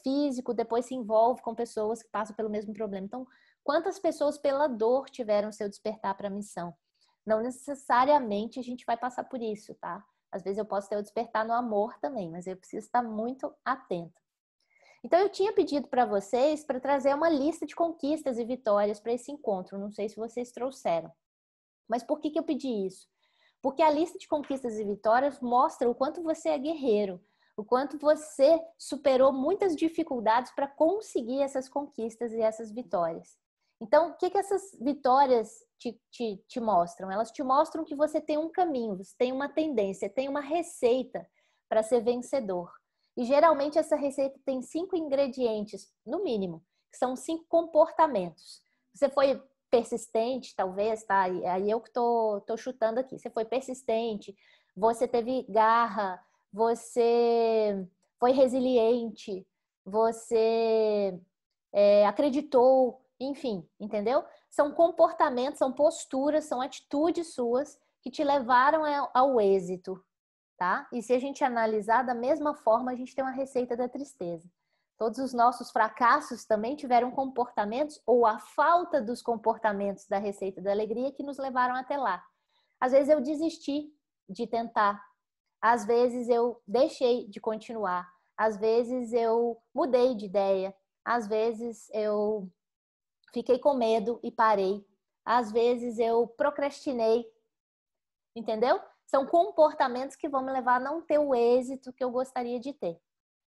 físico depois se envolve com pessoas que passam pelo mesmo problema. Então, quantas pessoas pela dor tiveram seu despertar para a missão? Não necessariamente a gente vai passar por isso, tá? Às vezes eu posso ter o despertar no amor também, mas eu preciso estar muito atenta. Então eu tinha pedido para vocês para trazer uma lista de conquistas e vitórias para esse encontro. Não sei se vocês trouxeram. Mas por que eu pedi isso? Porque a lista de conquistas e vitórias mostra o quanto você é guerreiro, o quanto você superou muitas dificuldades para conseguir essas conquistas e essas vitórias. Então, o que essas vitórias te mostram? Elas te mostram que você tem um caminho, você tem uma tendência, tem uma receita para ser vencedor. E geralmente essa receita tem 5 ingredientes, no mínimo, que são 5 comportamentos. Você foi persistente, talvez, tá? Aí eu que tô chutando aqui. Você foi persistente, você teve garra, você foi resiliente, você acreditou, enfim, entendeu? São comportamentos, são posturas, são atitudes suas que te levaram ao êxito, tá? E se a gente analisar da mesma forma, a gente tem uma receita da tristeza. Todos os nossos fracassos também tiveram comportamentos ou a falta dos comportamentos da receita da alegria que nos levaram até lá. Às vezes eu desisti de tentar, às vezes eu deixei de continuar, às vezes eu mudei de ideia, às vezes eu fiquei com medo e parei, às vezes eu procrastinei, entendeu? São comportamentos que vão me levar a não ter o êxito que eu gostaria de ter.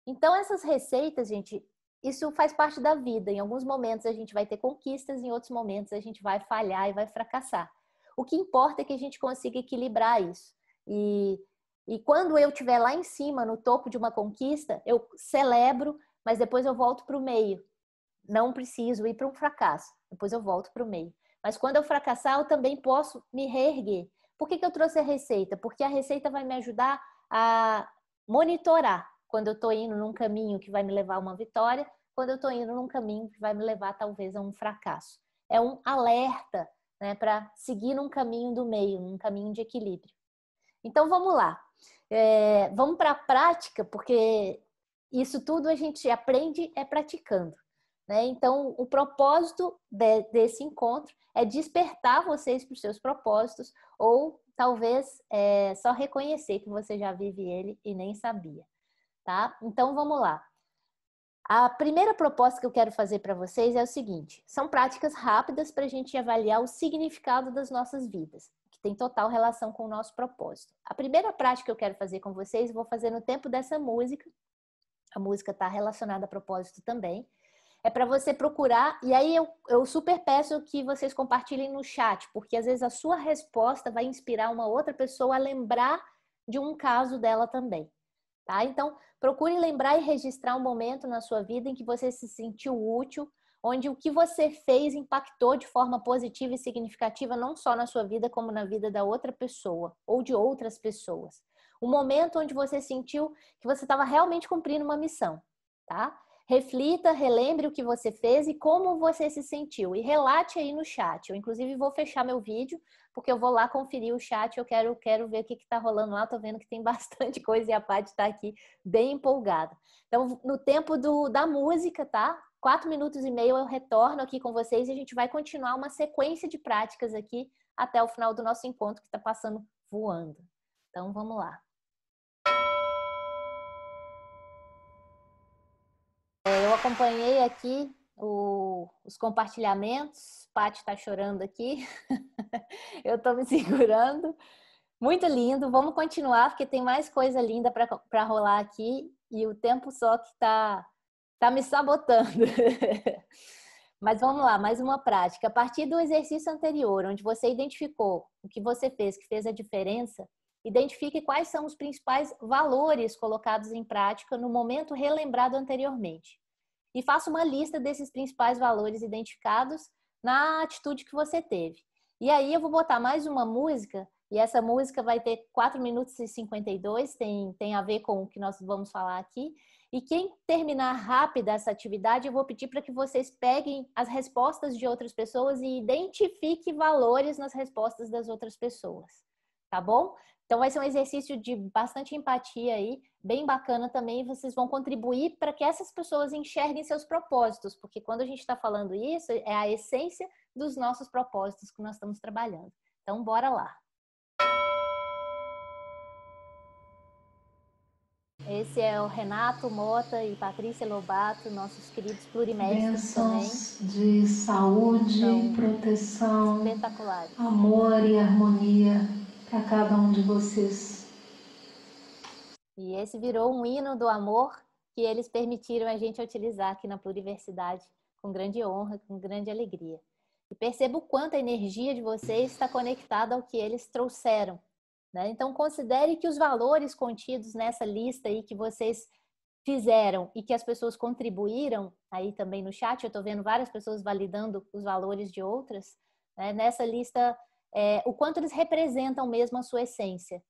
Então, essas receitas, gente, isso faz parte da vida. Em alguns momentos a gente vai ter conquistas, em outros momentos a gente vai falhar e vai fracassar. O que importa é que a gente consiga equilibrar isso. E quando eu estiver lá em cima, no topo de uma conquista, eu celebro, mas depois eu volto para o meio. Não preciso ir para um fracasso, depois eu volto para o meio. Mas quando eu fracassar, eu também posso me reerguer. Por que eu trouxe a receita? Porque a receita vai me ajudar a monitorar quando eu estou indo num caminho que vai me levar a uma vitória, quando eu estou indo num caminho que vai me levar talvez a um fracasso. É um alerta, né, para seguir num caminho do meio, num caminho de equilíbrio. Então vamos lá. Vamos para a prática, porque isso tudo a gente aprende praticando. Né? Então, o propósito desse encontro é despertar vocês para os seus propósitos ou talvez só reconhecer que você já vive ele e nem sabia. Tá? Então, vamos lá. A primeira proposta que eu quero fazer para vocês é o seguinte: são práticas rápidas para a gente avaliar o significado das nossas vidas, que tem total relação com o nosso propósito. A primeira prática que eu quero fazer com vocês, eu vou fazer no tempo dessa música. A música está relacionada a propósito também. É para você procurar, e aí eu super peço que vocês compartilhem no chat, porque às vezes a sua resposta vai inspirar uma outra pessoa a lembrar de um caso dela também. Tá? Então, procure lembrar e registrar um momento na sua vida em que você se sentiu útil, onde o que você fez impactou de forma positiva e significativa não só na sua vida, como na vida da outra pessoa ou de outras pessoas. Um momento onde você sentiu que você estava realmente cumprindo uma missão, tá? Reflita, relembre o que você fez e como você se sentiu. E relate aí no chat. Eu, inclusive, vou fechar meu vídeo, porque eu vou lá conferir o chat. Eu quero ver o que está rolando lá. Estou vendo que tem bastante coisa e a Paty está aqui bem empolgada. Então, no tempo da música, tá? 4 minutos e meio eu retorno aqui com vocês e a gente vai continuar uma sequência de práticas aqui até o final do nosso encontro, que está passando voando. Então, vamos lá. Eu acompanhei aqui os compartilhamentos. Paty está chorando aqui. Eu estou me segurando. Muito lindo. Vamos continuar, porque tem mais coisa linda para rolar aqui. E o tempo só que tá me sabotando. Mas vamos lá, mais uma prática. A partir do exercício anterior, onde você identificou o que você fez, que fez a diferença, identifique quais são os principais valores colocados em prática no momento relembrado anteriormente. E faça uma lista desses principais valores identificados na atitude que você teve. E aí eu vou botar mais uma música, e essa música vai ter 4 minutos e 52, tem a ver com o que nós vamos falar aqui. E quem terminar rápida essa atividade, eu vou pedir para que vocês peguem as respostas de outras pessoas e identifiquem valores nas respostas das outras pessoas, tá bom? Então vai ser um exercício de bastante empatia aí, bem bacana também, e vocês vão contribuir para que essas pessoas enxerguem seus propósitos, porque quando a gente está falando isso, é a essência dos nossos propósitos que nós estamos trabalhando. Então, bora lá! Esse é o Renato Mota e Patrícia Lobato, nossos queridos plurimédicos também. Bênçãos de saúde, então, proteção, espetaculares. Amor e harmonia para cada um de vocês. E esse virou um hino do amor que eles permitiram a gente utilizar aqui na Pluriversidade, com grande honra, com grande alegria. E perceba o quanto a energia de vocês está conectada ao que eles trouxeram, né? Então, considere que os valores contidos nessa lista aí que vocês fizeram e que as pessoas contribuíram, aí também no chat, eu estou vendo várias pessoas validando os valores de outras, né? Nessa lista, o quanto eles representam mesmo a sua essência.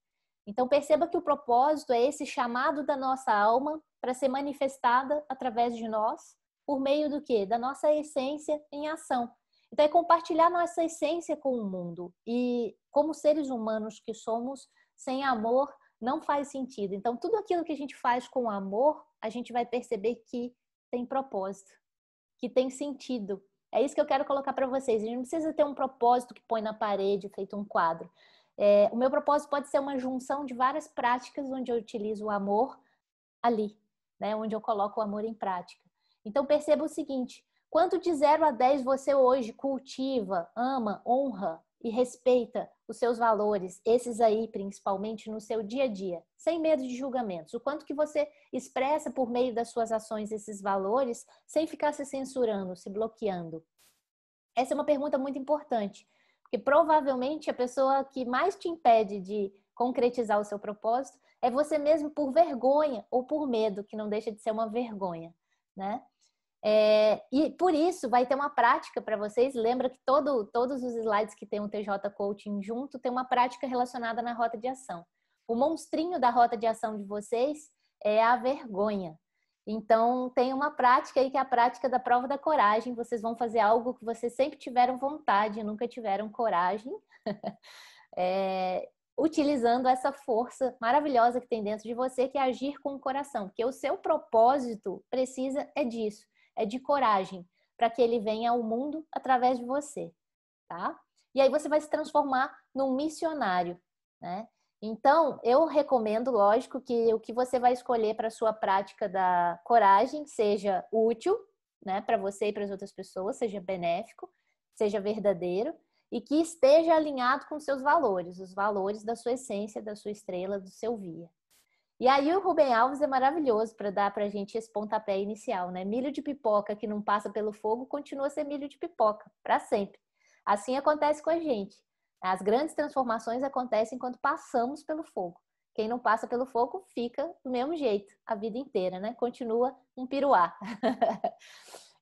Então, perceba que o propósito é esse chamado da nossa alma para ser manifestada através de nós, por meio do quê? Da nossa essência em ação. Então, é compartilhar nossa essência com o mundo. E como seres humanos que somos, sem amor não faz sentido. Então, tudo aquilo que a gente faz com amor, a gente vai perceber que tem propósito, que tem sentido. É isso que eu quero colocar para vocês. A gente não precisa ter um propósito que põe na parede, feito um quadro. O meu propósito pode ser uma junção de várias práticas onde eu utilizo o amor ali, né? Onde eu coloco o amor em prática. Então, perceba o seguinte, quanto de 0 a 10 você hoje cultiva, ama, honra e respeita os seus valores, esses aí principalmente no seu dia a dia, sem medo de julgamentos. O quanto que você expressa por meio das suas ações esses valores, sem ficar se censurando, se bloqueando. Essa é uma pergunta muito importante, porque provavelmente a pessoa que mais te impede de concretizar o seu propósito é você mesmo por vergonha ou por medo, que não deixa de ser uma vergonha, né? E por isso vai ter uma prática para vocês. Lembra que todos os slides que tem um TJ Coaching junto tem uma prática relacionada na rota de ação. O monstrinho da rota de ação de vocês é a vergonha. Então tem uma prática aí que é a prática da prova da coragem. Vocês vão fazer algo que vocês sempre tiveram vontade, nunca tiveram coragem. Utilizando essa força maravilhosa que tem dentro de você, que é agir com o coração. Porque o seu propósito precisa disso. É de coragem, para que ele venha ao mundo através de você, tá? E aí você vai se transformar num missionário, né? Então, eu recomendo, lógico, que o que você vai escolher para a sua prática da coragem seja útil, né, para você e para as outras pessoas, seja benéfico, seja verdadeiro e que esteja alinhado com seus valores, os valores da sua essência, da sua estrela, do seu via. E aí o Rubem Alves é maravilhoso para dar para a gente esse pontapé inicial, né? Milho de pipoca que não passa pelo fogo continua a ser milho de pipoca, para sempre. Assim acontece com a gente. As grandes transformações acontecem quando passamos pelo fogo. Quem não passa pelo fogo fica do mesmo jeito a vida inteira, né? Continua um piruá.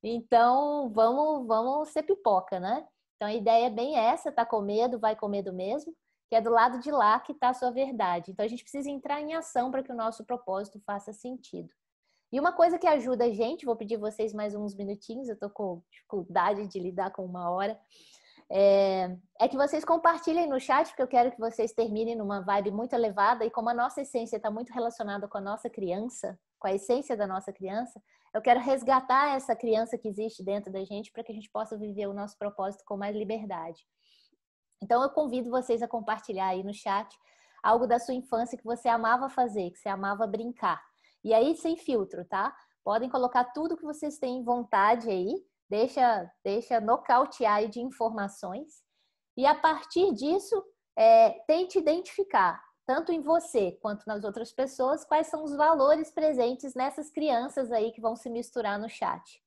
Então, vamos ser pipoca, né? Então, a ideia é bem essa, tá com medo, vai com medo mesmo, que é do lado de lá que está a sua verdade. Então, a gente precisa entrar em ação para que o nosso propósito faça sentido. E uma coisa que ajuda a gente, vou pedir vocês mais uns minutinhos, eu estou com dificuldade de lidar com 1 hora, é que vocês compartilhem no chat, porque eu quero que vocês terminem numa vibe muito elevada, e como a nossa essência está muito relacionada com a nossa criança, com a essência da nossa criança, eu quero resgatar essa criança que existe dentro da gente para que a gente possa viver o nosso propósito com mais liberdade. Então, eu convido vocês a compartilhar aí no chat algo da sua infância que você amava fazer, que você amava brincar. E aí, sem filtro, tá? Podem colocar tudo que vocês têm vontade aí, deixa nocautear aí de informações. E a partir disso, tente identificar, tanto em você quanto nas outras pessoas, quais são os valores presentes nessas crianças aí que vão se misturar no chat.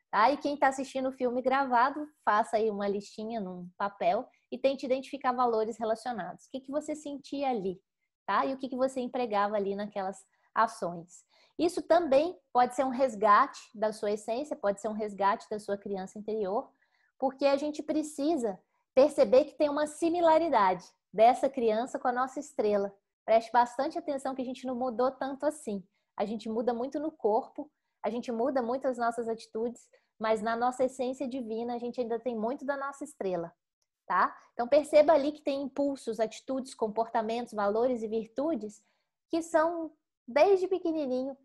Tá? E quem está assistindo o filme gravado, faça aí uma listinha num papel e tente identificar valores relacionados. O que você sentia ali, tá? E o que você empregava ali naquelas ações. Isso também pode ser um resgate da sua essência, pode ser um resgate da sua criança interior, porque a gente precisa perceber que tem uma similaridade dessa criança com a nossa estrela. Preste bastante atenção que a gente não mudou tanto assim. A gente muda muito no corpo, a gente muda muito as nossas atitudes, mas na nossa essência divina a gente ainda tem muito da nossa estrela, tá? Então perceba ali que tem impulsos, atitudes, comportamentos, valores e virtudes que são desde pequenininho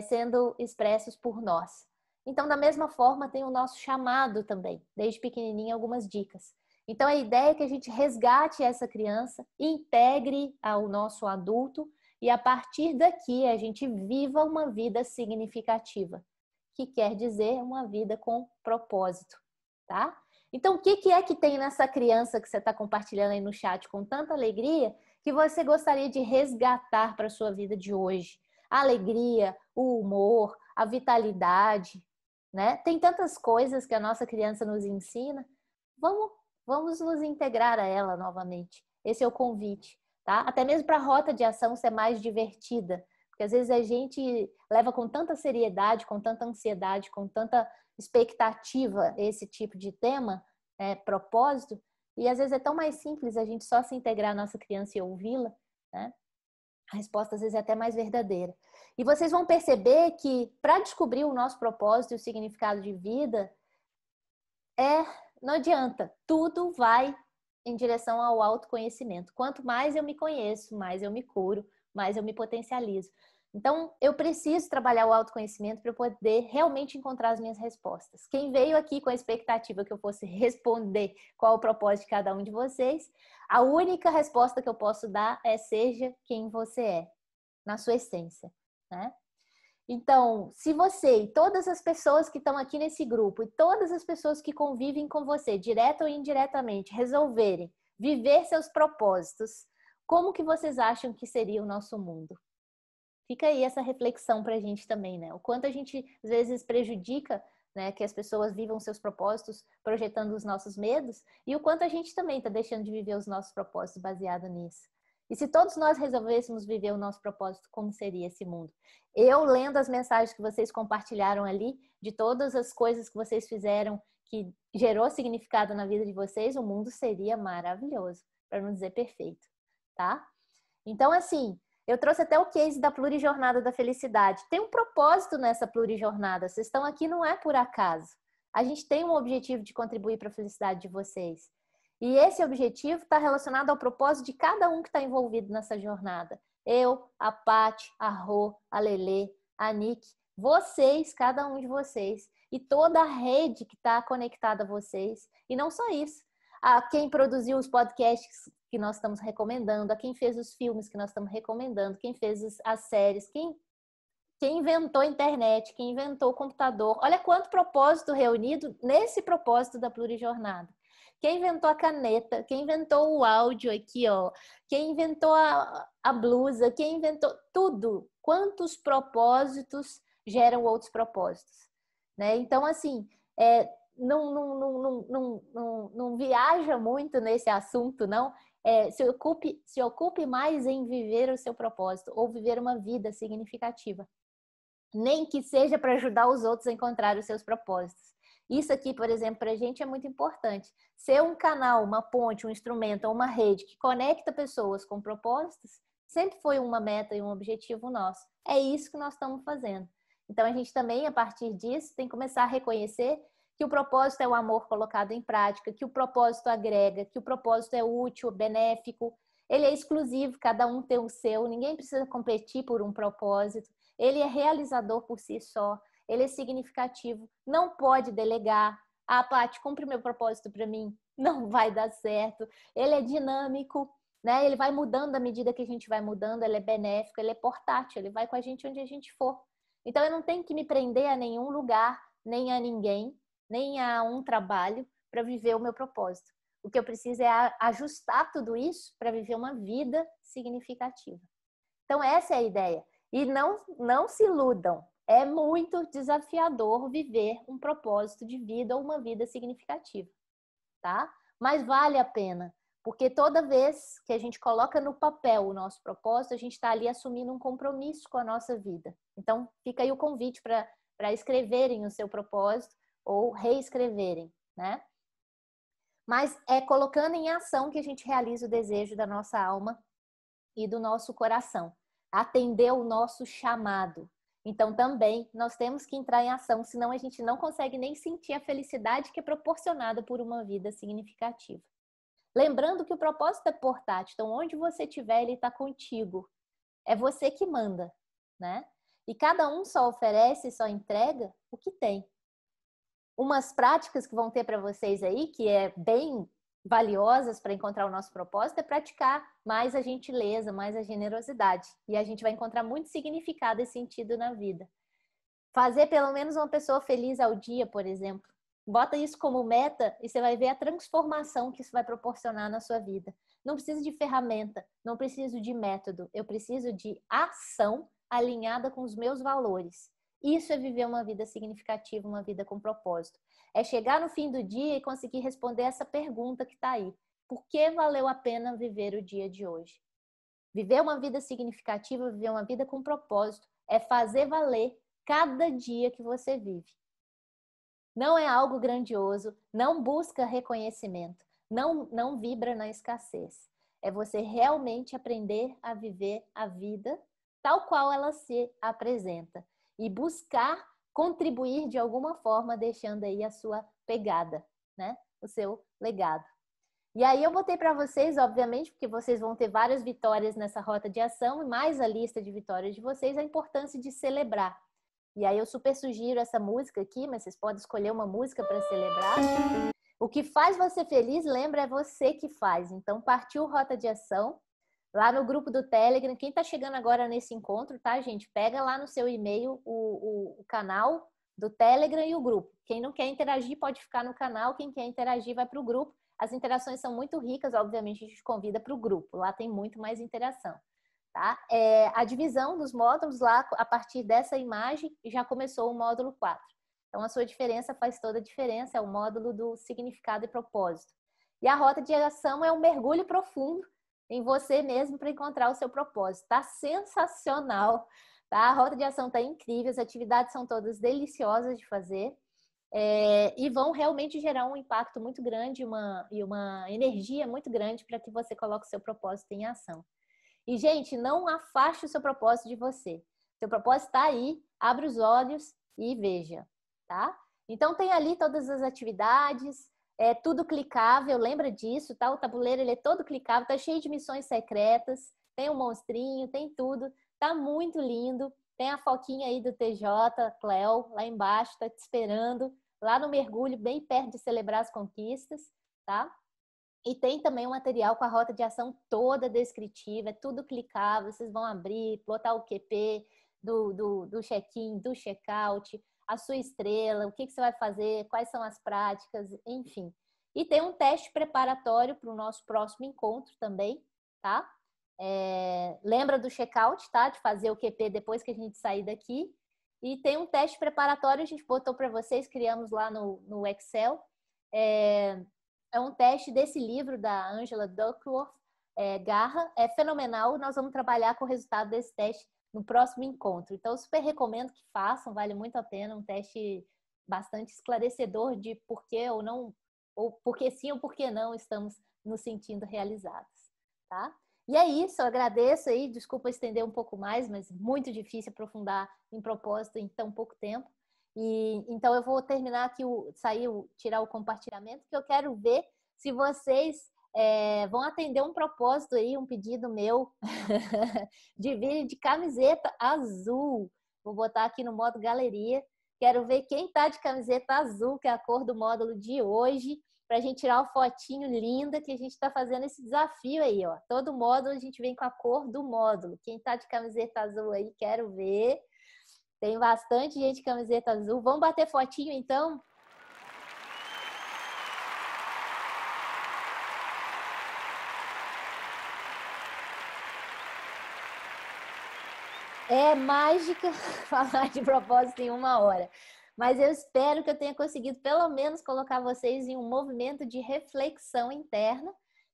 sendo expressos por nós. Então da mesma forma tem o nosso chamado também, desde pequenininho algumas dicas. Então a ideia é que a gente resgate essa criança, integre ao nosso adulto e a partir daqui a gente viva uma vida significativa, que quer dizer uma vida com propósito, tá? Então, o que é que tem nessa criança que você está compartilhando aí no chat com tanta alegria que você gostaria de resgatar para a sua vida de hoje? A alegria, o humor, a vitalidade, né? Tem tantas coisas que a nossa criança nos ensina. Vamos nos integrar a ela novamente. Esse é o convite, tá? Até mesmo para a rota de ação ser mais divertida. Porque às vezes a gente leva com tanta seriedade, com tanta ansiedade, com tanta expectativa esse tipo de tema, propósito, e às vezes é tão mais simples a gente só se integrar à nossa criança e ouvi-la, né? A resposta às vezes é até mais verdadeira. E vocês vão perceber que para descobrir o nosso propósito e o significado de vida, não adianta, tudo vai em direção ao autoconhecimento. Quanto mais eu me conheço, mais eu me curo, mais eu me potencializo. Então, eu preciso trabalhar o autoconhecimento para eu poder realmente encontrar as minhas respostas. Quem veio aqui com a expectativa que eu fosse responder qual o propósito de cada um de vocês, a única resposta que eu posso dar é seja quem você é, na sua essência, né? Então, se você e todas as pessoas que estão aqui nesse grupo e todas as pessoas que convivem com você, direta ou indiretamente, resolverem viver seus propósitos, como que vocês acham que seria o nosso mundo? Fica aí essa reflexão para a gente também, né? O quanto a gente, às vezes, prejudica, né, que as pessoas vivam seus propósitos projetando os nossos medos e o quanto a gente também está deixando de viver os nossos propósitos baseado nisso. E se todos nós resolvêssemos viver o nosso propósito, como seria esse mundo? Eu, lendo as mensagens que vocês compartilharam ali, de todas as coisas que vocês fizeram, que gerou significado na vida de vocês, o mundo seria maravilhoso, para não dizer perfeito, tá? Então, assim, eu trouxe até o case da Plurijornada da Felicidade. Tem um propósito nessa plurijornada. Vocês estão aqui não é por acaso. A gente tem um objetivo de contribuir para a felicidade de vocês. E esse objetivo está relacionado ao propósito de cada um que está envolvido nessa jornada. Eu, a Paty, a Rô, a Lelê, a Nick, vocês, cada um de vocês. E toda a rede que está conectada a vocês. E não só isso. A quem produziu os podcasts que nós estamos recomendando, a quem fez os filmes que nós estamos recomendando, quem fez as séries, quem inventou a internet, quem inventou o computador. Olha quanto propósito reunido nesse propósito da Plurijornada. Quem inventou a caneta, quem inventou o áudio aqui, ó, quem inventou a blusa, quem inventou tudo. Quantos propósitos geram outros propósitos, né? Então, assim, não viaja muito nesse assunto, não. Se ocupe mais em viver o seu propósito ou viver uma vida significativa. Nem que seja para ajudar os outros a encontrar os seus propósitos. Isso aqui, por exemplo, para a gente é muito importante. Ser um canal, uma ponte, um instrumento ou uma rede que conecta pessoas com propósitos sempre foi uma meta e um objetivo nosso. É isso que nós estamos fazendo. Então, a gente também, a partir disso, tem que começar a reconhecer que o propósito é o amor colocado em prática, que o propósito agrega, que o propósito é útil, benéfico. Ele é exclusivo, cada um tem o seu, ninguém precisa competir por um propósito. Ele é realizador por si só, ele é significativo, não pode delegar. Ah, Paty, cumpre meu propósito para mim. Não vai dar certo. Ele é dinâmico, né? Ele vai mudando à medida que a gente vai mudando, ele é benéfico, ele é portátil, ele vai com a gente onde a gente for. Então, eu não tenho que me prender a nenhum lugar, nem a ninguém, nem a um trabalho para viver o meu propósito. O que eu preciso é ajustar tudo isso para viver uma vida significativa. Então, essa é a ideia. E não se iludam. É muito desafiador viver um propósito de vida ou uma vida significativa, tá? Mas vale a pena, porque toda vez que a gente coloca no papel o nosso propósito, a gente está ali assumindo um compromisso com a nossa vida. Então, fica aí o convite para escreverem o seu propósito ou reescreverem, né? Mas é colocando em ação que a gente realiza o desejo da nossa alma e do nosso coração. Atender o nosso chamado. Então, também, nós temos que entrar em ação, senão a gente não consegue nem sentir a felicidade que é proporcionada por uma vida significativa. Lembrando que o propósito é portátil, então onde você estiver, ele está contigo. É você que manda, né? E cada um só oferece, só entrega o que tem. Umas práticas que vão ter para vocês aí, que é bem valiosas para encontrar o nosso propósito, é praticar mais a gentileza, mais a generosidade. E a gente vai encontrar muito significado e sentido na vida. Fazer pelo menos uma pessoa feliz ao dia, por exemplo. Bota isso como meta e você vai ver a transformação que isso vai proporcionar na sua vida. Não preciso de ferramenta, não preciso de método, eu preciso de ação alinhada com os meus valores. Isso é viver uma vida significativa, uma vida com propósito. É chegar no fim do dia e conseguir responder essa pergunta que está aí. Por que valeu a pena viver o dia de hoje? Viver uma vida significativa, viver uma vida com propósito, é fazer valer cada dia que você vive. Não é algo grandioso, não busca reconhecimento, não vibra na escassez. É você realmente aprender a viver a vida tal qual ela se apresenta e buscar contribuir de alguma forma, deixando aí a sua pegada, né? O seu legado. E aí eu botei para vocês, obviamente, porque vocês vão ter várias vitórias nessa rota de ação e mais a lista de vitórias de vocês, a importância de celebrar. E aí eu super sugiro essa música aqui, mas vocês podem escolher uma música para celebrar. O que faz você feliz, lembra, é você que faz. Então, partiu Rota de Ação, lá no grupo do Telegram. Quem está chegando agora nesse encontro, tá, gente? Pega lá no seu e-mail o canal do Telegram e o grupo. Quem não quer interagir pode ficar no canal, quem quer interagir vai para o grupo. As interações são muito ricas, obviamente a gente convida para o grupo. Lá tem muito mais interação. Tá? A divisão dos módulos lá, a partir dessa imagem, já começou o módulo 4. Então, a sua diferença faz toda a diferença, é o módulo do significado e propósito. E a rota de ação é um mergulho profundo em você mesmo para encontrar o seu propósito. Tá sensacional, tá? A rota de ação tá incrível, as atividades são todas deliciosas de fazer e vão realmente gerar um impacto muito grande e uma energia muito grande para que você coloque o seu propósito em ação. E, gente, não afaste o seu propósito de você. Seu propósito está aí, abre os olhos e veja, tá? Então, tem ali todas as atividades, é tudo clicável, lembra disso, tá? O tabuleiro, ele é todo clicável, tá cheio de missões secretas, tem um monstrinho, tem tudo, tá muito lindo. Tem a foquinha aí do TJ, Cleo, lá embaixo, tá te esperando, lá no mergulho, bem perto de celebrar as conquistas, tá? E tem também um material com a rota de ação toda descritiva, é tudo clicável, vocês vão abrir, botar o QP do check-in, do check-out, a sua estrela, o que você vai fazer, quais são as práticas, enfim. E tem um teste preparatório para o nosso próximo encontro também, tá? Lembra do check-out, tá? De fazer o QP depois que a gente sair daqui. E tem um teste preparatório, a gente botou para vocês, criamos lá no Excel. É um teste desse livro da Angela Duckworth, Garra. É fenomenal. Nós vamos trabalhar com o resultado desse teste no próximo encontro. Então, eu super recomendo que façam, vale muito a pena. Um teste bastante esclarecedor de por que ou não, ou por que sim ou por que não estamos nos sentindo realizados, tá? E é isso, eu agradeço aí. Desculpa estender um pouco mais, mas muito difícil aprofundar em propósito em tão pouco tempo. Então eu vou terminar aqui, tirar o compartilhamento, que eu quero ver se vocês vão atender um propósito aí, um pedido meu de vir de camiseta azul. Vou botar aqui no modo galeria. Quero ver quem tá de camiseta azul, que é a cor do módulo de hoje, para a gente tirar uma fotinho linda que a gente está fazendo esse desafio aí, ó. Todo módulo a gente vem com a cor do módulo. Quem tá de camiseta azul aí, quero ver. Tem bastante gente de camiseta azul. Vamos bater fotinho, então? É mágica falar de propósito em 1 hora. Mas eu espero que eu tenha conseguido pelo menos colocar vocês em um movimento de reflexão interna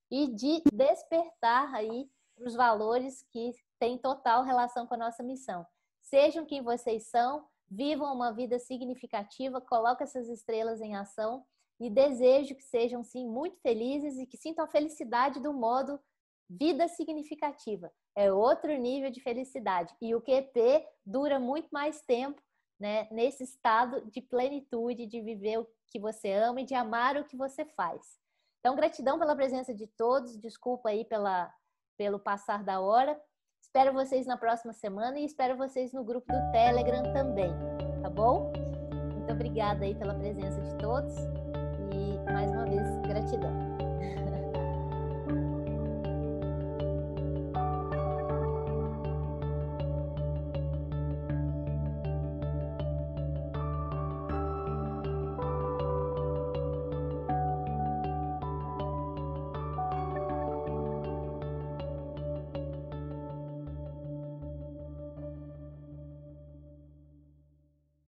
e de despertar aí os valores que têm total relação com a nossa missão. Sejam quem vocês são, vivam uma vida significativa, coloquem essas estrelas em ação e desejo que sejam, sim, muito felizes e que sintam a felicidade do modo vida significativa. É outro nível de felicidade. E o QP dura muito mais tempo, né, nesse estado de plenitude, de viver o que você ama e de amar o que você faz. Então, gratidão pela presença de todos, desculpa aí pelo passar da hora. Espero vocês na próxima semana e espero vocês no grupo do Telegram também, tá bom? Muito obrigada aí pela presença de todos e, mais uma vez, gratidão.